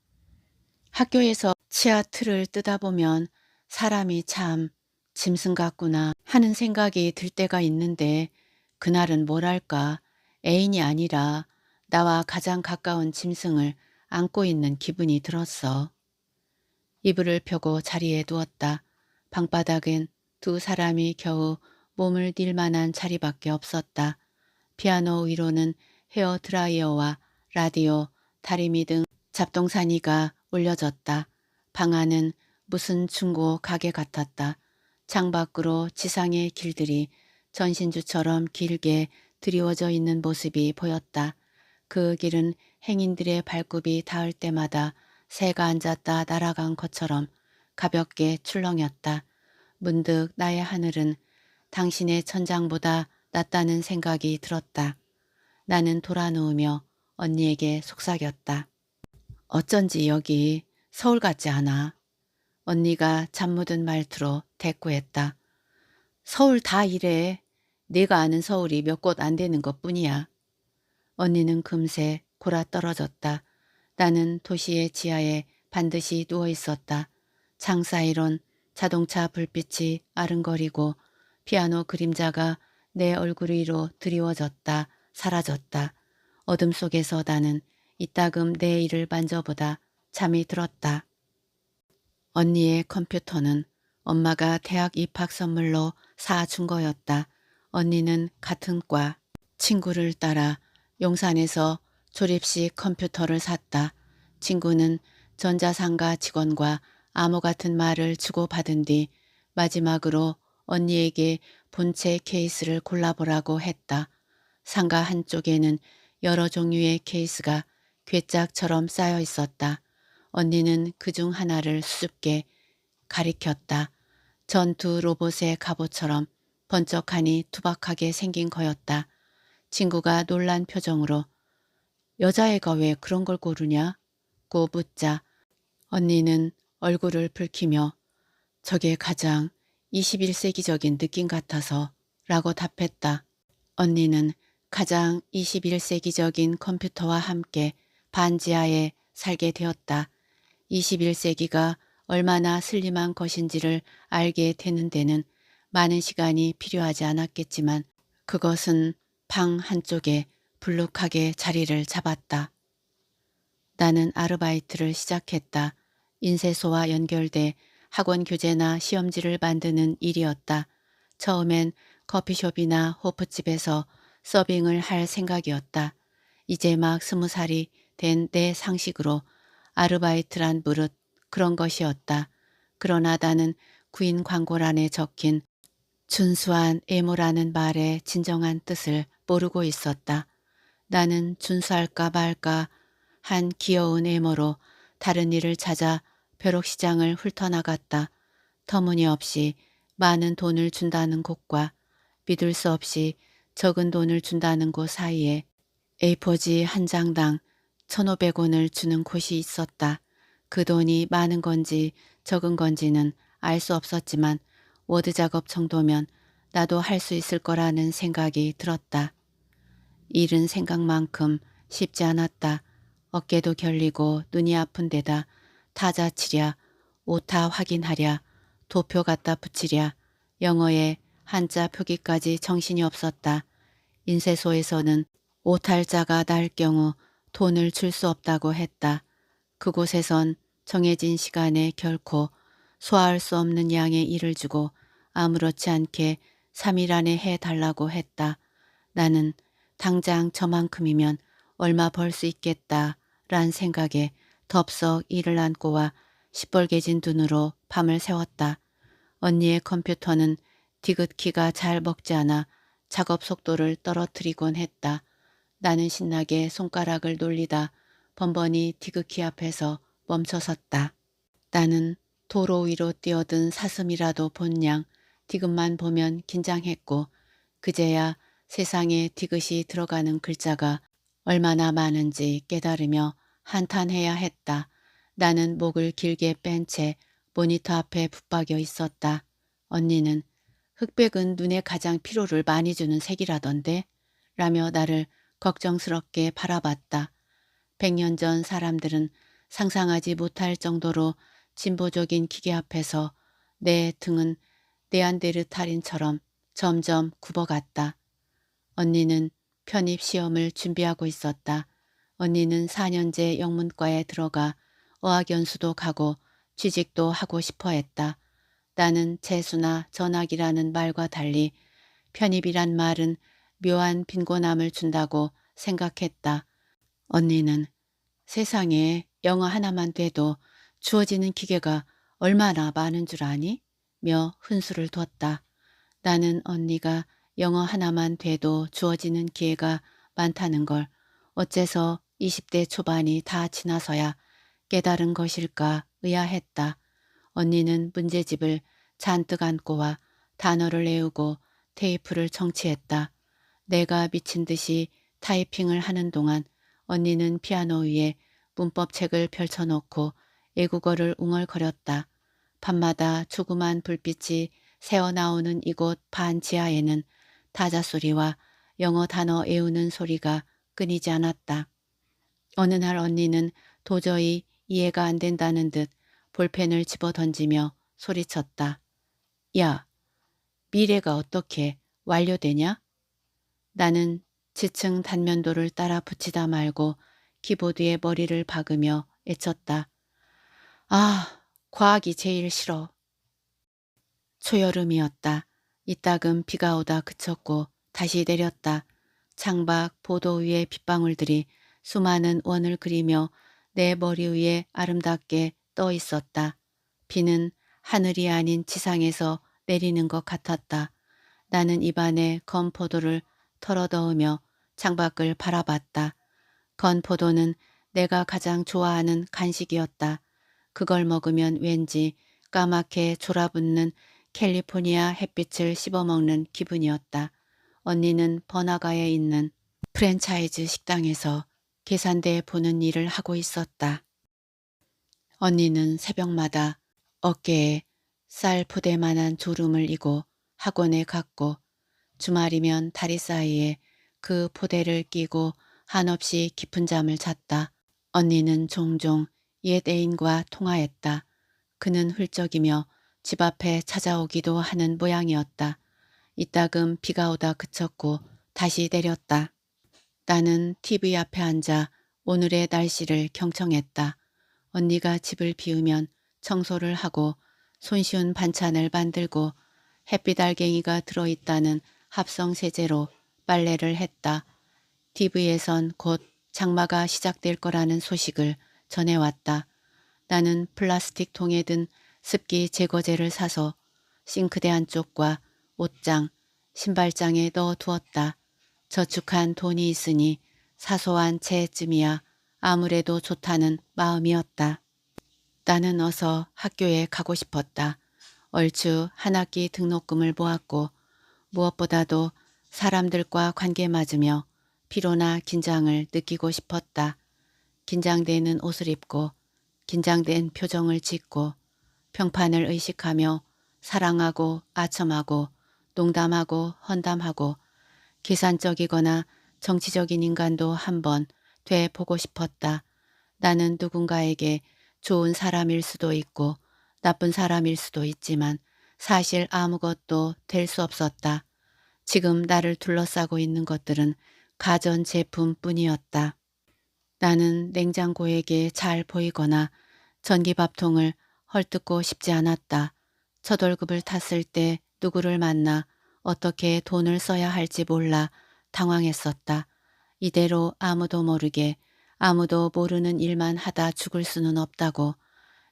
학교에서 치아 틀을 뜯어보면 사람이 참 짐승 같구나 하는 생각이 들 때가 있는데 그날은 뭐랄까 애인이 아니라 나와 가장 가까운 짐승을 안고 있는 기분이 들었어. 이불을 펴고 자리에 누웠다. 방바닥엔 두 사람이 겨우 몸을 댈 만한 자리밖에 없었다. 피아노 위로는 헤어 드라이어와 라디오, 다리미 등 잡동사니가 올려졌다. 방 안은 무슨 중고 가게 같았다. 창밖으로 지상의 길들이 전신주처럼 길게 드리워져 있는 모습이 보였다. 그 길은 행인들의 발굽이 닿을 때마다 새가 앉았다 날아간 것처럼 가볍게 출렁였다. 문득 나의 하늘은 당신의 천장보다 낫다는 생각이 들었다. 나는 돌아누우며 언니에게 속삭였다. 어쩐지 여기 서울 같지 않아. 언니가 잠묻은 말투로 대꾸했다. 서울 다 이래. 네가 아는 서울이 몇 곳 안 되는 것뿐이야. 언니는 금세 골아떨어졌다. 나는 도시의 지하에 반드시 누워 있었다. 창 사이론 자동차 불빛이 아른거리고 피아노 그림자가 내 얼굴 위로 드리워졌다 사라졌다. 어둠 속에서 나는 이따금 내 이를 만져보다 잠이 들었다. 언니의 컴퓨터는 엄마가 대학 입학 선물로 사준 거였다. 언니는 같은 과 친구를 따라 용산에서 조립식 컴퓨터를 샀다. 친구는 전자상가 직원과 암호 같은 말을 주고받은 뒤 마지막으로 언니에게 본체 케이스를 골라보라고 했다. 상가 한쪽에는 여러 종류의 케이스가 괴짝처럼 쌓여 있었다. 언니는 그중 하나를 수줍게 가리켰다. 전투 로봇의 갑옷처럼 번쩍하니 투박하게 생긴 거였다. 친구가 놀란 표정으로 여자애가 왜 그런 걸 고르냐? 고 묻자 언니는 얼굴을 붉히며 저게 가장 21세기적인 느낌 같아서 라고 답했다. 언니는 가장 21세기적인 컴퓨터와 함께 반지하에 살게 되었다. 21세기가 얼마나 슬림한 것인지를 알게 되는 데는 많은 시간이 필요하지 않았겠지만 그것은 방 한쪽에 불룩하게 자리를 잡았다. 나는 아르바이트를 시작했다. 인쇄소와 연결돼 학원 교재나 시험지를 만드는 일이었다. 처음엔 커피숍이나 호프집에서 서빙을 할 생각이었다. 이제 막 20살이 된 내 상식으로 아르바이트란 무릇 그런 것이었다. 그러나 나는 구인 광고란에 적힌 준수한 애모라는 말의 진정한 뜻을 모르고 있었다. 나는 준수할까 말까 한 귀여운 애모로 다른 일을 찾아 벼룩시장을 훑어나갔다. 터무니없이 많은 돈을 준다는 곳과 믿을 수 없이 적은 돈을 준다는 곳 사이에 A4지 한 장당 1,500원을 주는 곳이 있었다. 그 돈이 많은 건지 적은 건지는 알 수 없었지만 워드 작업 정도면 나도 할 수 있을 거라는 생각이 들었다. 일은 생각만큼 쉽지 않았다. 어깨도 결리고 눈이 아픈 데다 타자 치랴, 오타 확인하랴, 도표 갖다 붙이랴, 영어에 한자 표기까지 정신이 없었다. 인쇄소에서는 오탈자가 날 경우 돈을 줄 수 없다고 했다. 그곳에선 정해진 시간에 결코 소화할 수 없는 양의 일을 주고 아무렇지 않게 3일 안에 해달라고 했다. 나는 당장 저만큼이면 얼마 벌 수 있겠다 란 생각에 덥석 일을 안고 와 시뻘개진 눈으로 밤을 새웠다. 언니의 컴퓨터는 디귿키가 잘 먹지 않아 작업 속도를 떨어뜨리곤 했다. 나는 신나게 손가락을 놀리다 번번이 디귿키 앞에서 멈춰섰다. 나는 도로 위로 뛰어든 사슴이라도 본 양 디귿만 보면 긴장했고 그제야 세상에 디귿이 들어가는 글자가 얼마나 많은지 깨달으며 한탄해야 했다. 나는 목을 길게 뺀 채 모니터 앞에 붙박여 있었다. 언니는 흑백은 눈에 가장 피로를 많이 주는 색이라던데 라며 나를 걱정스럽게 바라봤다. 100년 전 사람들은 상상하지 못할 정도로 진보적인 기계 앞에서 내 등은 네안데르탈인처럼 점점 굽어갔다. 언니는 편입 시험을 준비하고 있었다. 언니는 4년제 영문과에 들어가 어학연수도 가고 취직도 하고 싶어 했다. 나는 재수나 전학이라는 말과 달리 편입이란 말은 묘한 빈곤함을 준다고 생각했다. 언니는 세상에 영어 하나만 돼도 주어지는 기계가 얼마나 많은 줄 아니? 며 훈수를 뒀다. 나는 언니가 영어 하나만 돼도 주어지는 기회가 많다는 걸 어째서 20대 초반이 다 지나서야 깨달은 것일까 의아했다. 언니는 문제집을 잔뜩 안고 와 단어를 외우고 테이프를 청취했다. 내가 미친 듯이 타이핑을 하는 동안 언니는 피아노 위에 문법책을 펼쳐놓고 애국어를 웅얼거렸다. 밤마다 조그만 불빛이 새어나오는 이곳 반지하에는 타자 소리와 영어 단어 외우는 소리가 끊이지 않았다. 어느 날 언니는 도저히 이해가 안 된다는 듯 볼펜을 집어던지며 소리쳤다. 야, 미래가 어떻게 완료되냐? 나는 지층 단면도를 따라 붙이다 말고 키보드에 머리를 박으며 애쳤다. 아, 과학이 제일 싫어. 초여름이었다. 이따금 비가 오다 그쳤고 다시 내렸다. 창밖 보도 위의 빗방울들이 수많은 원을 그리며 내 머리 위에 아름답게 떠 있었다. 비는 하늘이 아닌 지상에서 내리는 것 같았다. 나는 입안에 건포도를 털어넣으며 창밖을 바라봤다. 건포도는 내가 가장 좋아하는 간식이었다. 그걸 먹으면 왠지 까맣게 졸아붙는 캘리포니아 햇빛을 씹어먹는 기분이었다. 언니는 번화가에 있는 프랜차이즈 식당에서 계산대 보는 일을 하고 있었다. 언니는 새벽마다 어깨에 쌀 포대만한 졸음을 이고 학원에 갔고 주말이면 다리 사이에 그 포대를 끼고 한없이 깊은 잠을 잤다. 언니는 종종 옛 애인과 통화했다. 그는 훌쩍이며 집 앞에 찾아오기도 하는 모양이었다. 이따금 비가 오다 그쳤고 다시 내렸다. 나는 TV 앞에 앉아 오늘의 날씨를 경청했다. 언니가 집을 비우면 청소를 하고 손쉬운 반찬을 만들고 햇빛 알갱이가 들어있다는 합성 세제로 빨래를 했다. TV에선 곧 장마가 시작될 거라는 소식을 전해왔다. 나는 플라스틱 통에 든 습기 제거제를 사서 싱크대 안쪽과 옷장, 신발장에 넣어두었다. 저축한 돈이 있으니 사소한 재해쯤이야 아무래도 좋다는 마음이었다. 나는 어서 학교에 가고 싶었다. 얼추 한 학기 등록금을 모았고 무엇보다도 사람들과 관계 맞으며 피로나 긴장을 느끼고 싶었다. 긴장되는 옷을 입고 긴장된 표정을 짓고 평판을 의식하며 사랑하고 아첨하고 농담하고 헌담하고 계산적이거나 정치적인 인간도 한번 돼 보고 싶었다. 나는 누군가에게 좋은 사람일 수도 있고 나쁜 사람일 수도 있지만 사실 아무것도 될 수 없었다. 지금 나를 둘러싸고 있는 것들은 가전제품뿐이었다. 나는 냉장고에게 잘 보이거나 전기밥통을 헐뜯고 싶지 않았다. 첫 월급을 탔을 때 누구를 만나 어떻게 돈을 써야 할지 몰라 당황했었다. 이대로 아무도 모르게 아무도 모르는 일만 하다 죽을 수는 없다고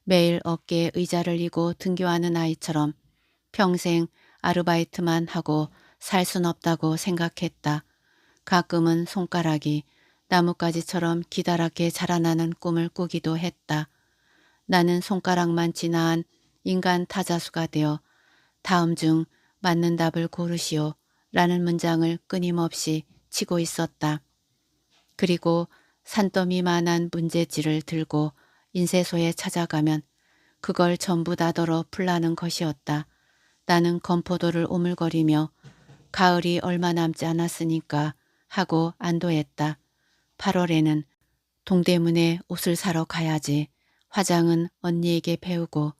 매일 어깨에 의자를 이고 등교하는 아이처럼 평생 아르바이트만 하고 살 순 없다고 생각했다. 가끔은 손가락이 나뭇가지처럼 기다랗게 자라나는 꿈을 꾸기도 했다. 나는 손가락만 지나한 인간 타자수가 되어 다음 중 맞는 답을 고르시오 라는 문장을 끊임없이 치고 있었다. 그리고 산더미만한 문제지를 들고 인쇄소에 찾아가면 그걸 전부 다더러 풀라는 것이었다. 나는 건포도를 오물거리며 가을이 얼마 남지 않았으니까 하고 안도했다. 8월에는 동대문에 옷을 사러 가야지. 화장은 언니에게 배우고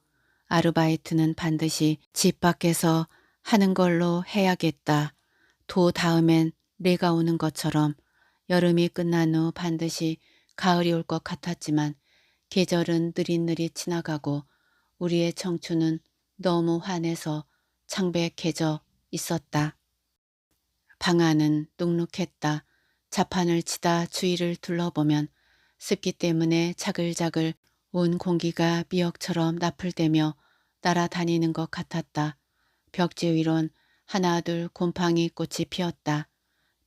아르바이트는 반드시 집 밖에서 하는 걸로 해야겠다. 도 다음엔 내가 오는 것처럼 여름이 끝난 후 반드시 가을이 올 것 같았지만 계절은 느릿느릿 지나가고 우리의 청춘은 너무 환해서 창백해져 있었다. 방 안은 눅눅했다. 자판을 치다 주위를 둘러보면 습기 때문에 자글자글 온 공기가 미역처럼 나풀대며 날아다니는 것 같았다. 벽지 위론 하나둘 곰팡이 꽃이 피었다.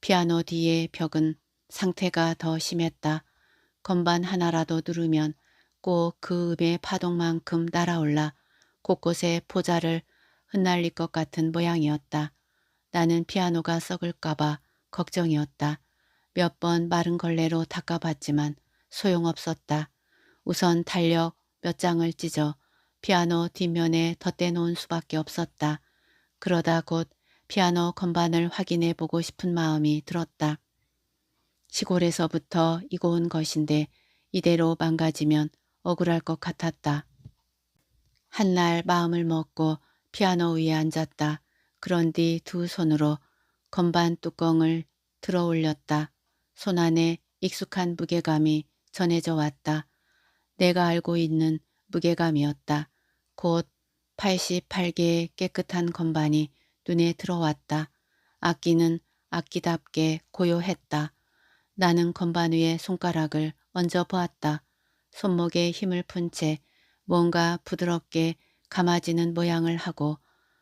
피아노 뒤의 벽은 상태가 더 심했다. 건반 하나라도 누르면 꼭 그 음의 파동만큼 날아올라 곳곳에 포자를 흩날릴 것 같은 모양이었다. 나는 피아노가 썩을까봐 걱정이었다. 몇 번 마른 걸레로 닦아봤지만 소용없었다. 우선 달력 몇 장을 찢어 피아노 뒷면에 덧대놓은 수밖에 없었다. 그러다 곧 피아노 건반을 확인해 보고 싶은 마음이 들었다. 시골에서부터 이고 온 것인데 이대로 망가지면 억울할 것 같았다. 한날 마음을 먹고 피아노 위에 앉았다. 그런 뒤 두 손으로 건반 뚜껑을 들어 올렸다. 손 안에 익숙한 무게감이 전해져 왔다. 내가 알고 있는 무게감이었다. 곧 88개의 깨끗한 건반이 눈에 들어왔다. 악기는 악기답게 고요했다. 나는 건반 위에 손가락을 얹어 보았다. 손목에 힘을 푼 채 뭔가 부드럽게 감아지는 모양을 하고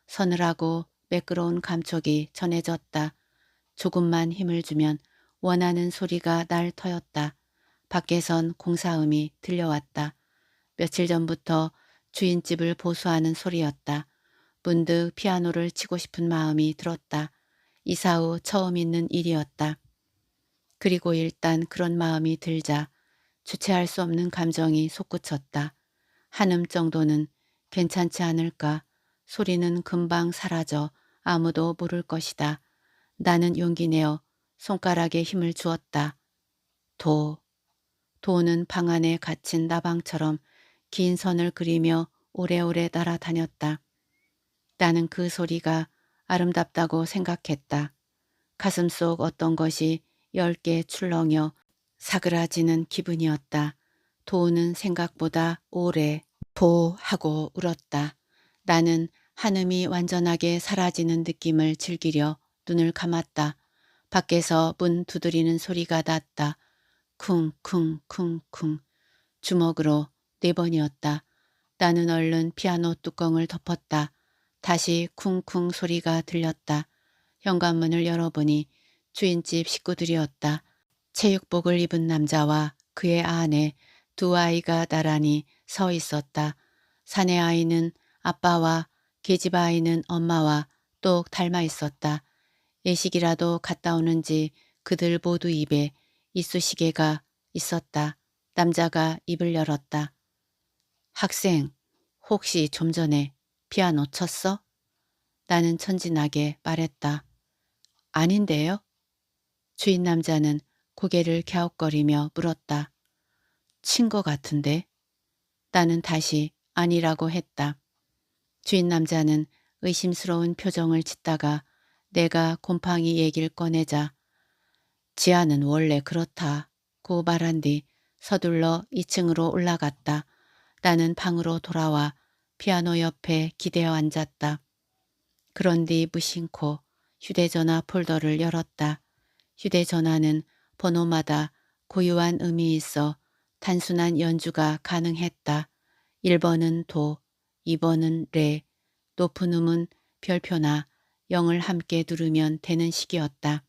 서늘하고 매끄러운 감촉이 전해졌다. 조금만 힘을 주면 원하는 소리가 날 터였다. 밖에선 공사음이 들려왔다. 며칠 전부터 주인집을 보수하는 소리였다. 문득 피아노를 치고 싶은 마음이 들었다. 이사 후 처음 있는 일이었다. 그리고 일단 그런 마음이 들자 주체할 수 없는 감정이 솟구쳤다. 한음 정도는 괜찮지 않을까? 소리는 금방 사라져 아무도 모를 것이다. 나는 용기 내어 손가락에 힘을 주었다. 도. 도는 방 안에 갇힌 나방처럼 긴 선을 그리며 오래오래 날아다녔다. 나는 그 소리가 아름답다고 생각했다. 가슴속 어떤 것이 10개 출렁여 사그라지는 기분이었다. 도우는 생각보다 오래 도 하고 울었다. 나는 한음이 완전하게 사라지는 느낌을 즐기려 눈을 감았다. 밖에서 문 두드리는 소리가 났다. 쿵쿵쿵쿵 주먹으로 4번이었다. 나는 얼른 피아노 뚜껑을 덮었다. 다시 쿵쿵 소리가 들렸다. 현관문을 열어보니 주인집 식구들이었다. 체육복을 입은 남자와 그의 아내 두 아이가 나란히 서 있었다. 사내 아이는 아빠와 계집 아이는 엄마와 똑 닮아 있었다. 예식이라도 갔다 오는지 그들 모두 입에 이쑤시개가 있었다. 남자가 입을 열었다. 학생, 혹시 좀 전에 피아노 쳤어? 나는 천진하게 말했다. 아닌데요? 주인 남자는 고개를 갸웃거리며 물었다. 친 거 같은데? 나는 다시 아니라고 했다. 주인 남자는 의심스러운 표정을 짓다가 내가 곰팡이 얘기를 꺼내자 지아는 원래 그렇다고 말한 뒤 서둘러 2층으로 올라갔다. 나는 방으로 돌아와 피아노 옆에 기대어 앉았다. 그런 뒤 무심코 휴대전화 폴더를 열었다. 휴대전화는 번호마다 고유한 음이 있어 단순한 연주가 가능했다. 1번은 도, 2번은 레, 높은 음은 별표나 0을 함께 누르면 되는 식이었다.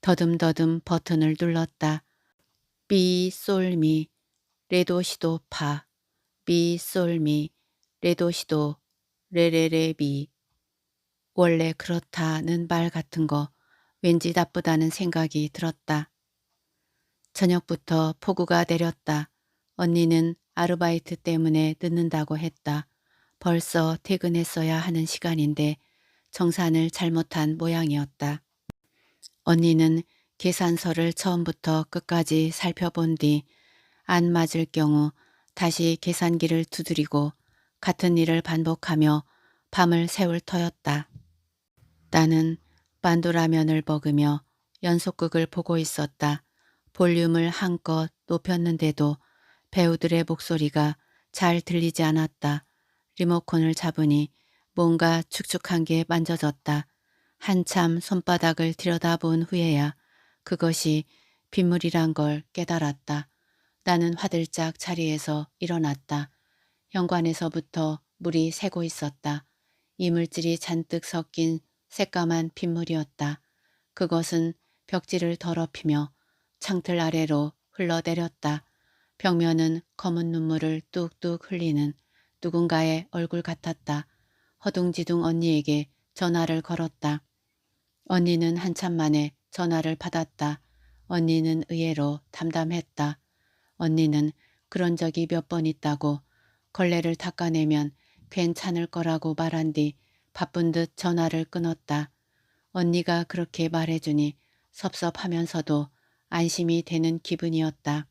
더듬더듬 버튼을 눌렀다. 미, 솔, 미, 레도, 시도, 파, 미, 솔, 미, 레도, 시도, 레레레, 미. 원래 그렇다는 말 같은 거 왠지 나쁘다는 생각이 들었다. 저녁부터 폭우가 내렸다. 언니는 아르바이트 때문에 늦는다고 했다. 벌써 퇴근했어야 하는 시간인데 정산을 잘못한 모양이었다. 언니는 계산서를 처음부터 끝까지 살펴본 뒤 안 맞을 경우 다시 계산기를 두드리고 같은 일을 반복하며 밤을 새울 터였다. 나는 만두라면을 먹으며 연속극을 보고 있었다. 볼륨을 한껏 높였는데도 배우들의 목소리가 잘 들리지 않았다. 리모컨을 잡으니 뭔가 축축한 게 만져졌다. 한참 손바닥을 들여다본 후에야 그것이 빗물이란 걸 깨달았다. 나는 화들짝 자리에서 일어났다. 현관에서부터 물이 새고 있었다. 이물질이 잔뜩 섞인 새까만 빗물이었다. 그것은 벽지를 더럽히며 창틀 아래로 흘러내렸다. 벽면은 검은 눈물을 뚝뚝 흘리는 누군가의 얼굴 같았다. 허둥지둥 언니에게 전화를 걸었다. 언니는 한참 만에 전화를 받았다. 언니는 의외로 담담했다. 언니는 그런 적이 몇 번 있다고 걸레를 닦아내면 괜찮을 거라고 말한 뒤 바쁜 듯 전화를 끊었다. 언니가 그렇게 말해주니 섭섭하면서도 안심이 되는 기분이었다.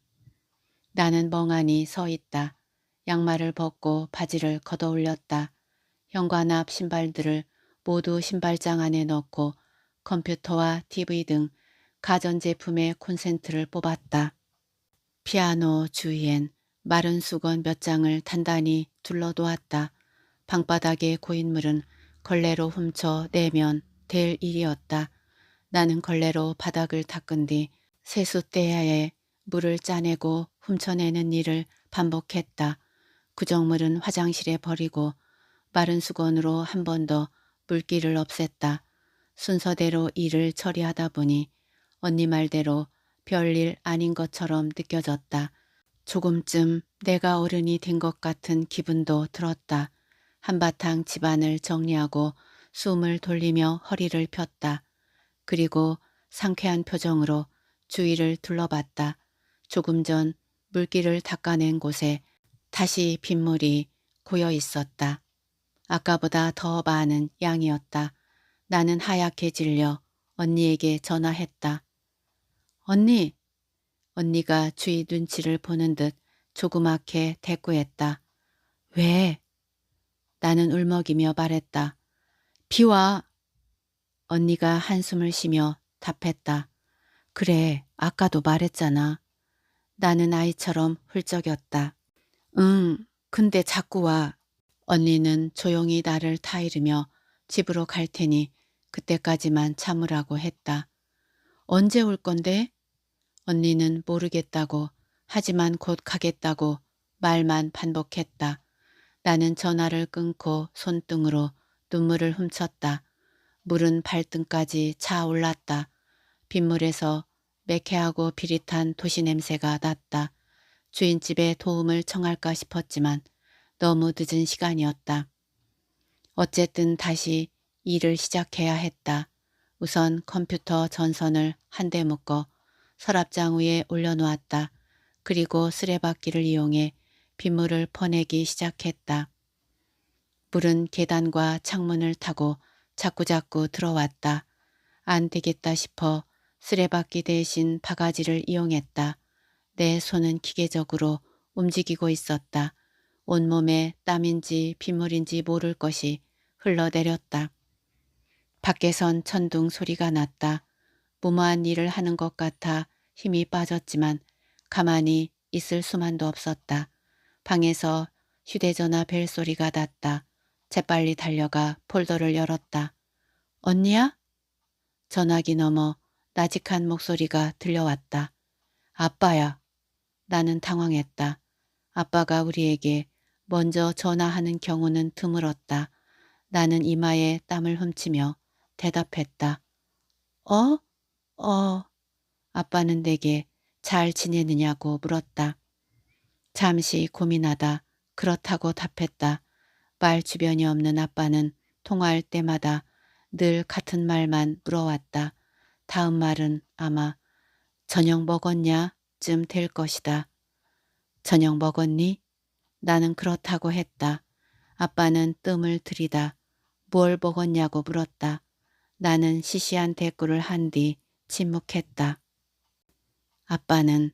나는 멍하니 서 있다. 양말을 벗고 바지를 걷어올렸다. 현관 앞 신발들을 모두 신발장 안에 넣고 컴퓨터와 TV 등 가전제품의 콘센트를 뽑았다. 피아노 주위엔 마른 수건 몇 장을 단단히 둘러놓았다. 방바닥의 고인물은 걸레로 훔쳐 내면 될 일이었다. 나는 걸레로 바닥을 닦은 뒤 세숫대야에 물을 짜내고 훔쳐내는 일을 반복했다. 구정물은 화장실에 버리고 마른 수건으로 한 번 더 물기를 없앴다. 순서대로 일을 처리하다 보니 언니 말대로 별일 아닌 것처럼 느껴졌다. 조금쯤 내가 어른이 된 것 같은 기분도 들었다. 한바탕 집안을 정리하고 숨을 돌리며 허리를 폈다. 그리고 상쾌한 표정으로 주위를 둘러봤다. 조금 전 물기를 닦아낸 곳에 다시 빗물이 고여 있었다. 아까보다 더 많은 양이었다. 나는 하얗게 질려 언니에게 전화했다. 언니! 언니가 주위 눈치를 보는 듯 조그맣게 대꾸했다. 왜? 나는 울먹이며 말했다. 비와. 언니가 한숨을 쉬며 답했다. 그래, 아까도 말했잖아. 나는 아이처럼 훌쩍였다. 응, 근데 자꾸 와. 언니는 조용히 나를 타이르며 집으로 갈 테니 그때까지만 참으라고 했다. 언제 올 건데? 언니는 모르겠다고 하지만 곧 가겠다고 말만 반복했다. 나는 전화를 끊고 손등으로 눈물을 훔쳤다. 물은 발등까지 차올랐다. 빗물에서 매캐하고 비릿한 도시 냄새가 났다. 주인집에 도움을 청할까 싶었지만 너무 늦은 시간이었다. 어쨌든 다시 일을 시작해야 했다. 우선 컴퓨터 전선을 한 대 묶어 서랍장 위에 올려놓았다. 그리고 쓰레받기를 이용해 빗물을 퍼내기 시작했다. 물은 계단과 창문을 타고 자꾸자꾸 들어왔다. 안 되겠다 싶어 쓰레받기 대신 바가지를 이용했다. 내 손은 기계적으로 움직이고 있었다. 온몸에 땀인지 빗물인지 모를 것이 흘러내렸다. 밖에선 천둥 소리가 났다. 무모한 일을 하는 것 같아 힘이 빠졌지만 가만히 있을 수만도 없었다. 방에서 휴대전화 벨소리가 났다. 재빨리 달려가 폴더를 열었다. 언니야? 전화기 너머 나직한 목소리가 들려왔다. 아빠야. 나는 당황했다. 아빠가 우리에게 먼저 전화하는 경우는 드물었다. 나는 이마에 땀을 훔치며 대답했다. 어? 아빠는 내게 잘 지내느냐고 물었다. 잠시 고민하다 그렇다고 답했다. 말 주변이 없는 아빠는 통화할 때마다 늘 같은 말만 물어왔다. 다음 말은 아마 저녁 먹었냐? 쯤 될 것이다. 저녁 먹었니? 나는 그렇다고 했다. 아빠는 뜸을 들이다 뭘 먹었냐고 물었다. 나는 시시한 대꾸를 한 뒤 침묵했다. 아빠는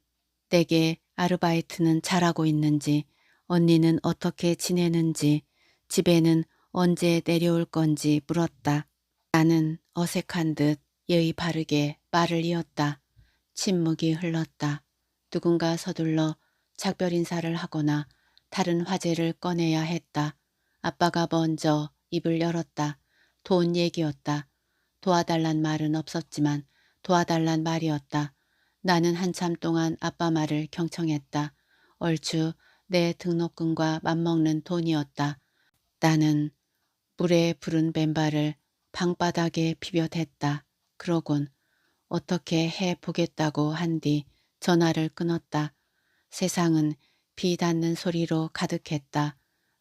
내게 아르바이트는 잘하고 있는지, 언니는 어떻게 지내는지, 집에는 언제 내려올 건지 물었다. 나는 어색한 듯 예의 바르게 말을 이었다. 침묵이 흘렀다. 누군가 서둘러 작별 인사를 하거나 다른 화제를 꺼내야 했다. 아빠가 먼저 입을 열었다. 돈 얘기였다. 도와달란 말은 없었지만 도와달란 말이었다. 나는 한참 동안 아빠 말을 경청했다. 얼추 내 등록금과 맞먹는 돈이었다. 나는 물에 부른 맨발을 방바닥에 비벼댔다. 그러곤 어떻게 해보겠다고 한 뒤 전화를 끊었다. 세상은 비 닿는 소리로 가득했다.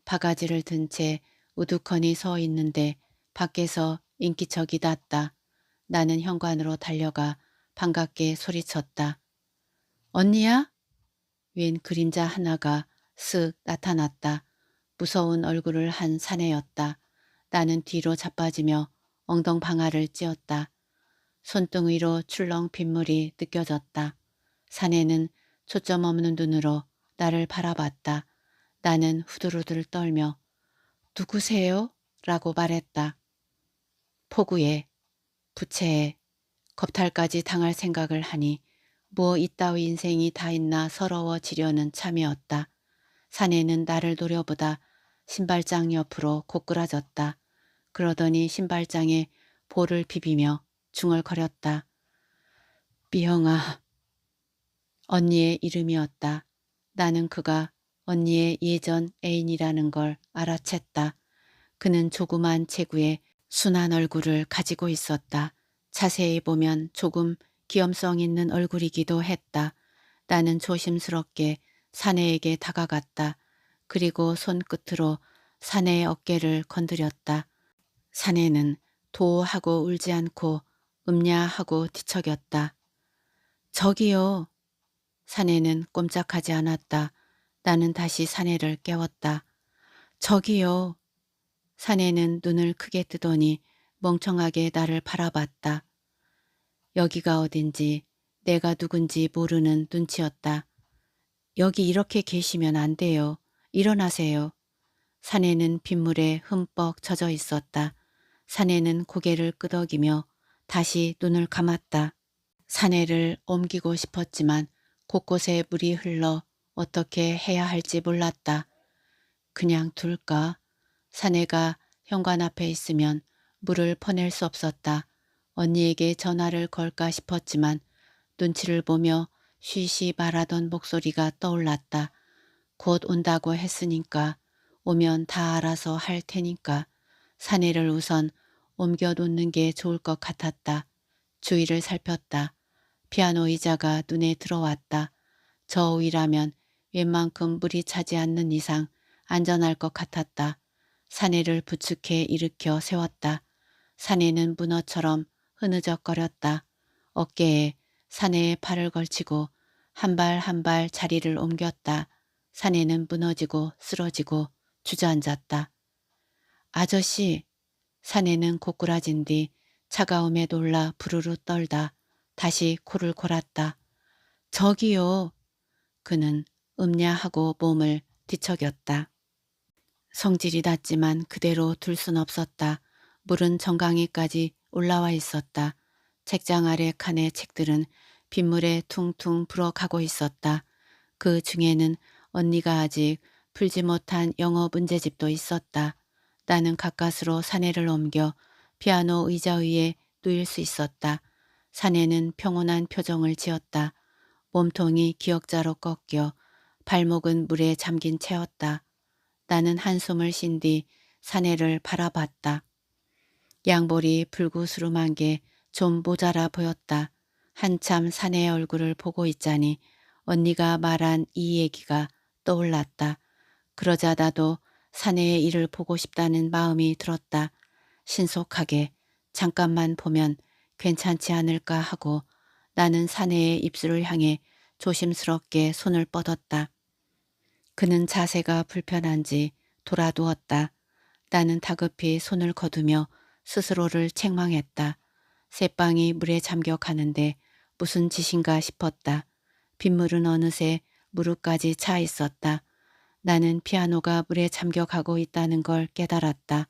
바가지를 든 채 우두커니 서 있는데 밖에서 인기척이 났다. 나는 현관으로 달려가 반갑게 소리쳤다. 언니야? 웬 그림자 하나가 쓱 나타났다. 무서운 얼굴을 한 사내였다. 나는 뒤로 자빠지며 엉덩방아를 찧었다. 손등 위로 출렁 빗물이 느껴졌다. 사내는 초점 없는 눈으로 나를 바라봤다. 나는 후들후들 떨며 누구세요? 라고 말했다. 폭우에, 부채에, 겁탈까지 당할 생각을 하니 뭐 이따위 인생이 다 있나 서러워지려는 참이었다. 사내는 나를 노려보다 신발장 옆으로 고꾸라졌다. 그러더니 신발장에 볼을 비비며 중얼거렸다. 미영아. 언니의 이름이었다. 나는 그가 언니의 예전 애인이라는 걸 알아챘다. 그는 조그만 체구에 순한 얼굴을 가지고 있었다. 자세히 보면 조금 귀염성 있는 얼굴이기도 했다. 나는 조심스럽게 사내에게 다가갔다. 그리고 손끝으로 사내의 어깨를 건드렸다. 사내는 도하고 울지 않고 음냐하고 뒤척였다. 저기요. 사내는 꼼짝하지 않았다. 나는 다시 사내를 깨웠다. 저기요. 사내는 눈을 크게 뜨더니 멍청하게 나를 바라봤다. 여기가 어딘지 내가 누군지 모르는 눈치였다. 여기 이렇게 계시면 안 돼요. 일어나세요. 사내는 빗물에 흠뻑 젖어 있었다. 사내는 고개를 끄덕이며 다시 눈을 감았다. 사내를 옮기고 싶었지만 곳곳에 물이 흘러 어떻게 해야 할지 몰랐다. 그냥 둘까? 사내가 현관 앞에 있으면 물을 퍼낼 수 없었다. 언니에게 전화를 걸까 싶었지만 눈치를 보며 쉬쉬 말하던 목소리가 떠올랐다. 곧 온다고 했으니까 오면 다 알아서 할 테니까 사내를 우선 옮겨놓는 게 좋을 것 같았다. 주위를 살폈다. 피아노 의자가 눈에 들어왔다. 저 위라면 웬만큼 물이 차지 않는 이상 안전할 것 같았다. 사내를 부축해 일으켜 세웠다. 사내는 문어처럼 흐느적거렸다. 어깨에 사내의 팔을 걸치고 한 발 한 발 자리를 옮겼다. 사내는 무너지고 쓰러지고 주저앉았다. 아저씨! 사내는 고꾸라진 뒤 차가움에 놀라 부르르 떨다 다시 코를 골았다. 저기요. 그는 음냐하고 몸을 뒤척였다. 성질이 났지만 그대로 둘 순 없었다. 물은 정강이까지 올라와 있었다. 책장 아래 칸의 책들은 빗물에 퉁퉁 불어가고 있었다. 그 중에는 언니가 아직 풀지 못한 영어 문제집도 있었다. 나는 가까스로 사내를 옮겨 피아노 의자 위에 누일 수 있었다. 사내는 평온한 표정을 지었다. 몸통이 기역자로 꺾여 발목은 물에 잠긴 채였다. 나는 한숨을 쉰 뒤 사내를 바라봤다. 양볼이 불구스름한 게 좀 모자라 보였다. 한참 사내의 얼굴을 보고 있자니 언니가 말한 이 얘기가 떠올랐다. 그러자 나도 사내의 일을 보고 싶다는 마음이 들었다. 신속하게 잠깐만 보면 괜찮지 않을까 하고 나는 사내의 입술을 향해 조심스럽게 손을 뻗었다. 그는 자세가 불편한지 돌아누웠다. 나는 다급히 손을 거두며 스스로를 책망했다. 새빵이 물에 잠겨 가는데 무슨 짓인가 싶었다. 빗물은 어느새 무릎까지 차 있었다. 나는 피아노가 물에 잠겨 가고 있다는 걸 깨달았다.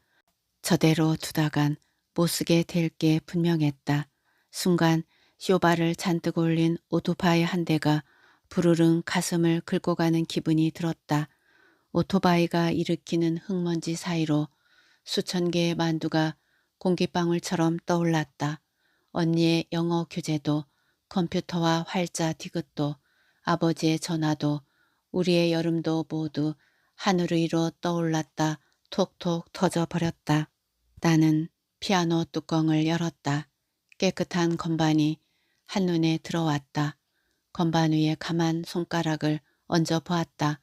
저대로 두다간 못쓰게 될 게 분명했다. 순간 쇼바를 잔뜩 올린 오토바이 한 대가 부르릉 가슴을 긁고 가는 기분이 들었다. 오토바이가 일으키는 흙먼지 사이로 수천 개의 만두가 공기방울처럼 떠올랐다. 언니의 영어 교재도 컴퓨터와 활자 디귿도 아버지의 전화도 우리의 여름도 모두 하늘 위로 떠올랐다. 톡톡 터져버렸다. 나는 피아노 뚜껑을 열었다. 깨끗한 건반이 한눈에 들어왔다. 건반 위에 가만 손가락을 얹어 보았다.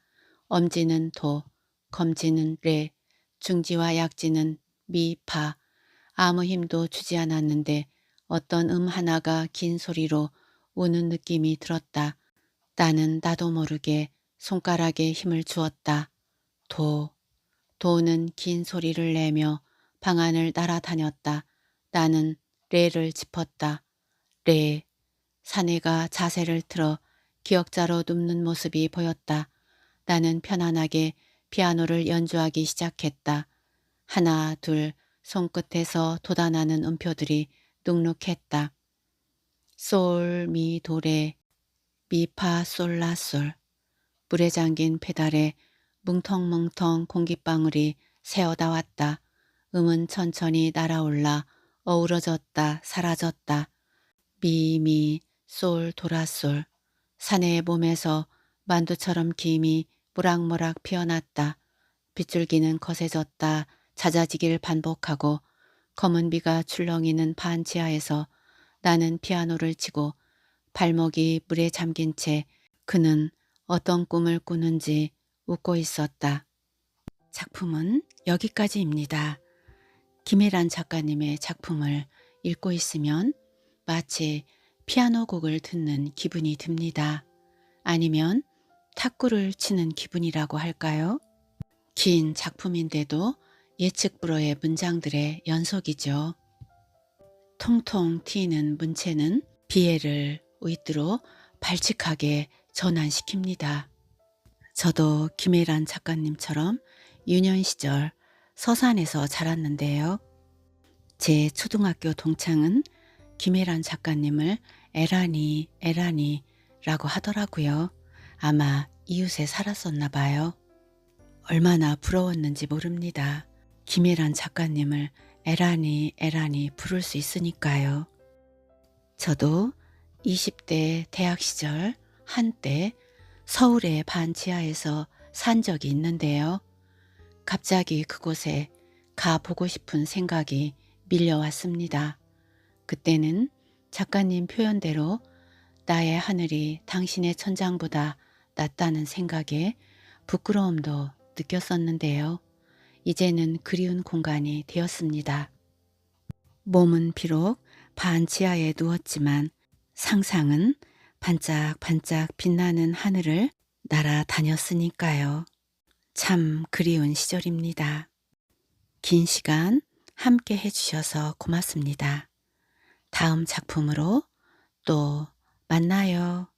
엄지는 도, 검지는 레, 중지와 약지는 미, 파. 아무 힘도 주지 않았는데 어떤 하나가 긴 소리로 우는 느낌이 들었다. 나는 나도 모르게 손가락에 힘을 주었다. 도. 도는 긴 소리를 내며 방 안을 날아다녔다. 나는 레를 짚었다. 레. 사내가 자세를 틀어 기역자로 눕는 모습이 보였다. 나는 편안하게 피아노를 연주하기 시작했다. 하나, 둘, 손끝에서 돋아나는 음표들이 눅눅했다. 솔, 미, 도레, 미, 파, 솔, 라, 솔. 물에 잠긴 페달에 뭉텅뭉텅 공기방울이 새어나왔다. 음은 천천히 날아올라 어우러졌다 사라졌다. 미, 미, 솔, 도라솔. 사내의 몸에서 만두처럼 김이 모락모락 피어났다. 빗줄기는 거세졌다 잦아지길 반복하고 검은 비가 출렁이는 반 지하에서 나는 피아노를 치고 발목이 물에 잠긴 채 그는 어떤 꿈을 꾸는지 웃고 있었다. 작품은 여기까지입니다. 김혜란 작가님의 작품을 읽고 있으면 마치 피아노 곡을 듣는 기분이 듭니다. 아니면 탁구를 치는 기분이라고 할까요? 긴 작품인데도 예측 불허의 문장들의 연속이죠. 통통 튀는 문체는 비애를 윗으로 발칙하게 전환시킵니다. 저도 김혜란 작가님처럼 유년 시절 서산에서 자랐는데요. 제 초등학교 동창은 김혜란 작가님을 에라니라고 하더라고요. 아마 이웃에 살았었나 봐요. 얼마나 부러웠는지 모릅니다. 김혜란 작가님을 에라니 부를 수 있으니까요. 저도 20대 대학 시절 한때 서울의 반지하에서 산 적이 있는데요. 갑자기 그곳에 가보고 싶은 생각이 밀려왔습니다. 그때는 작가님 표현대로 나의 하늘이 당신의 천장보다 낫다는 생각에 부끄러움도 느꼈었는데요. 이제는 그리운 공간이 되었습니다. 몸은 비록 반 지하에 누웠지만 상상은 반짝반짝 빛나는 하늘을 날아다녔으니까요. 참 그리운 시절입니다. 긴 시간 함께 해주셔서 고맙습니다. 다음 작품으로 또 만나요.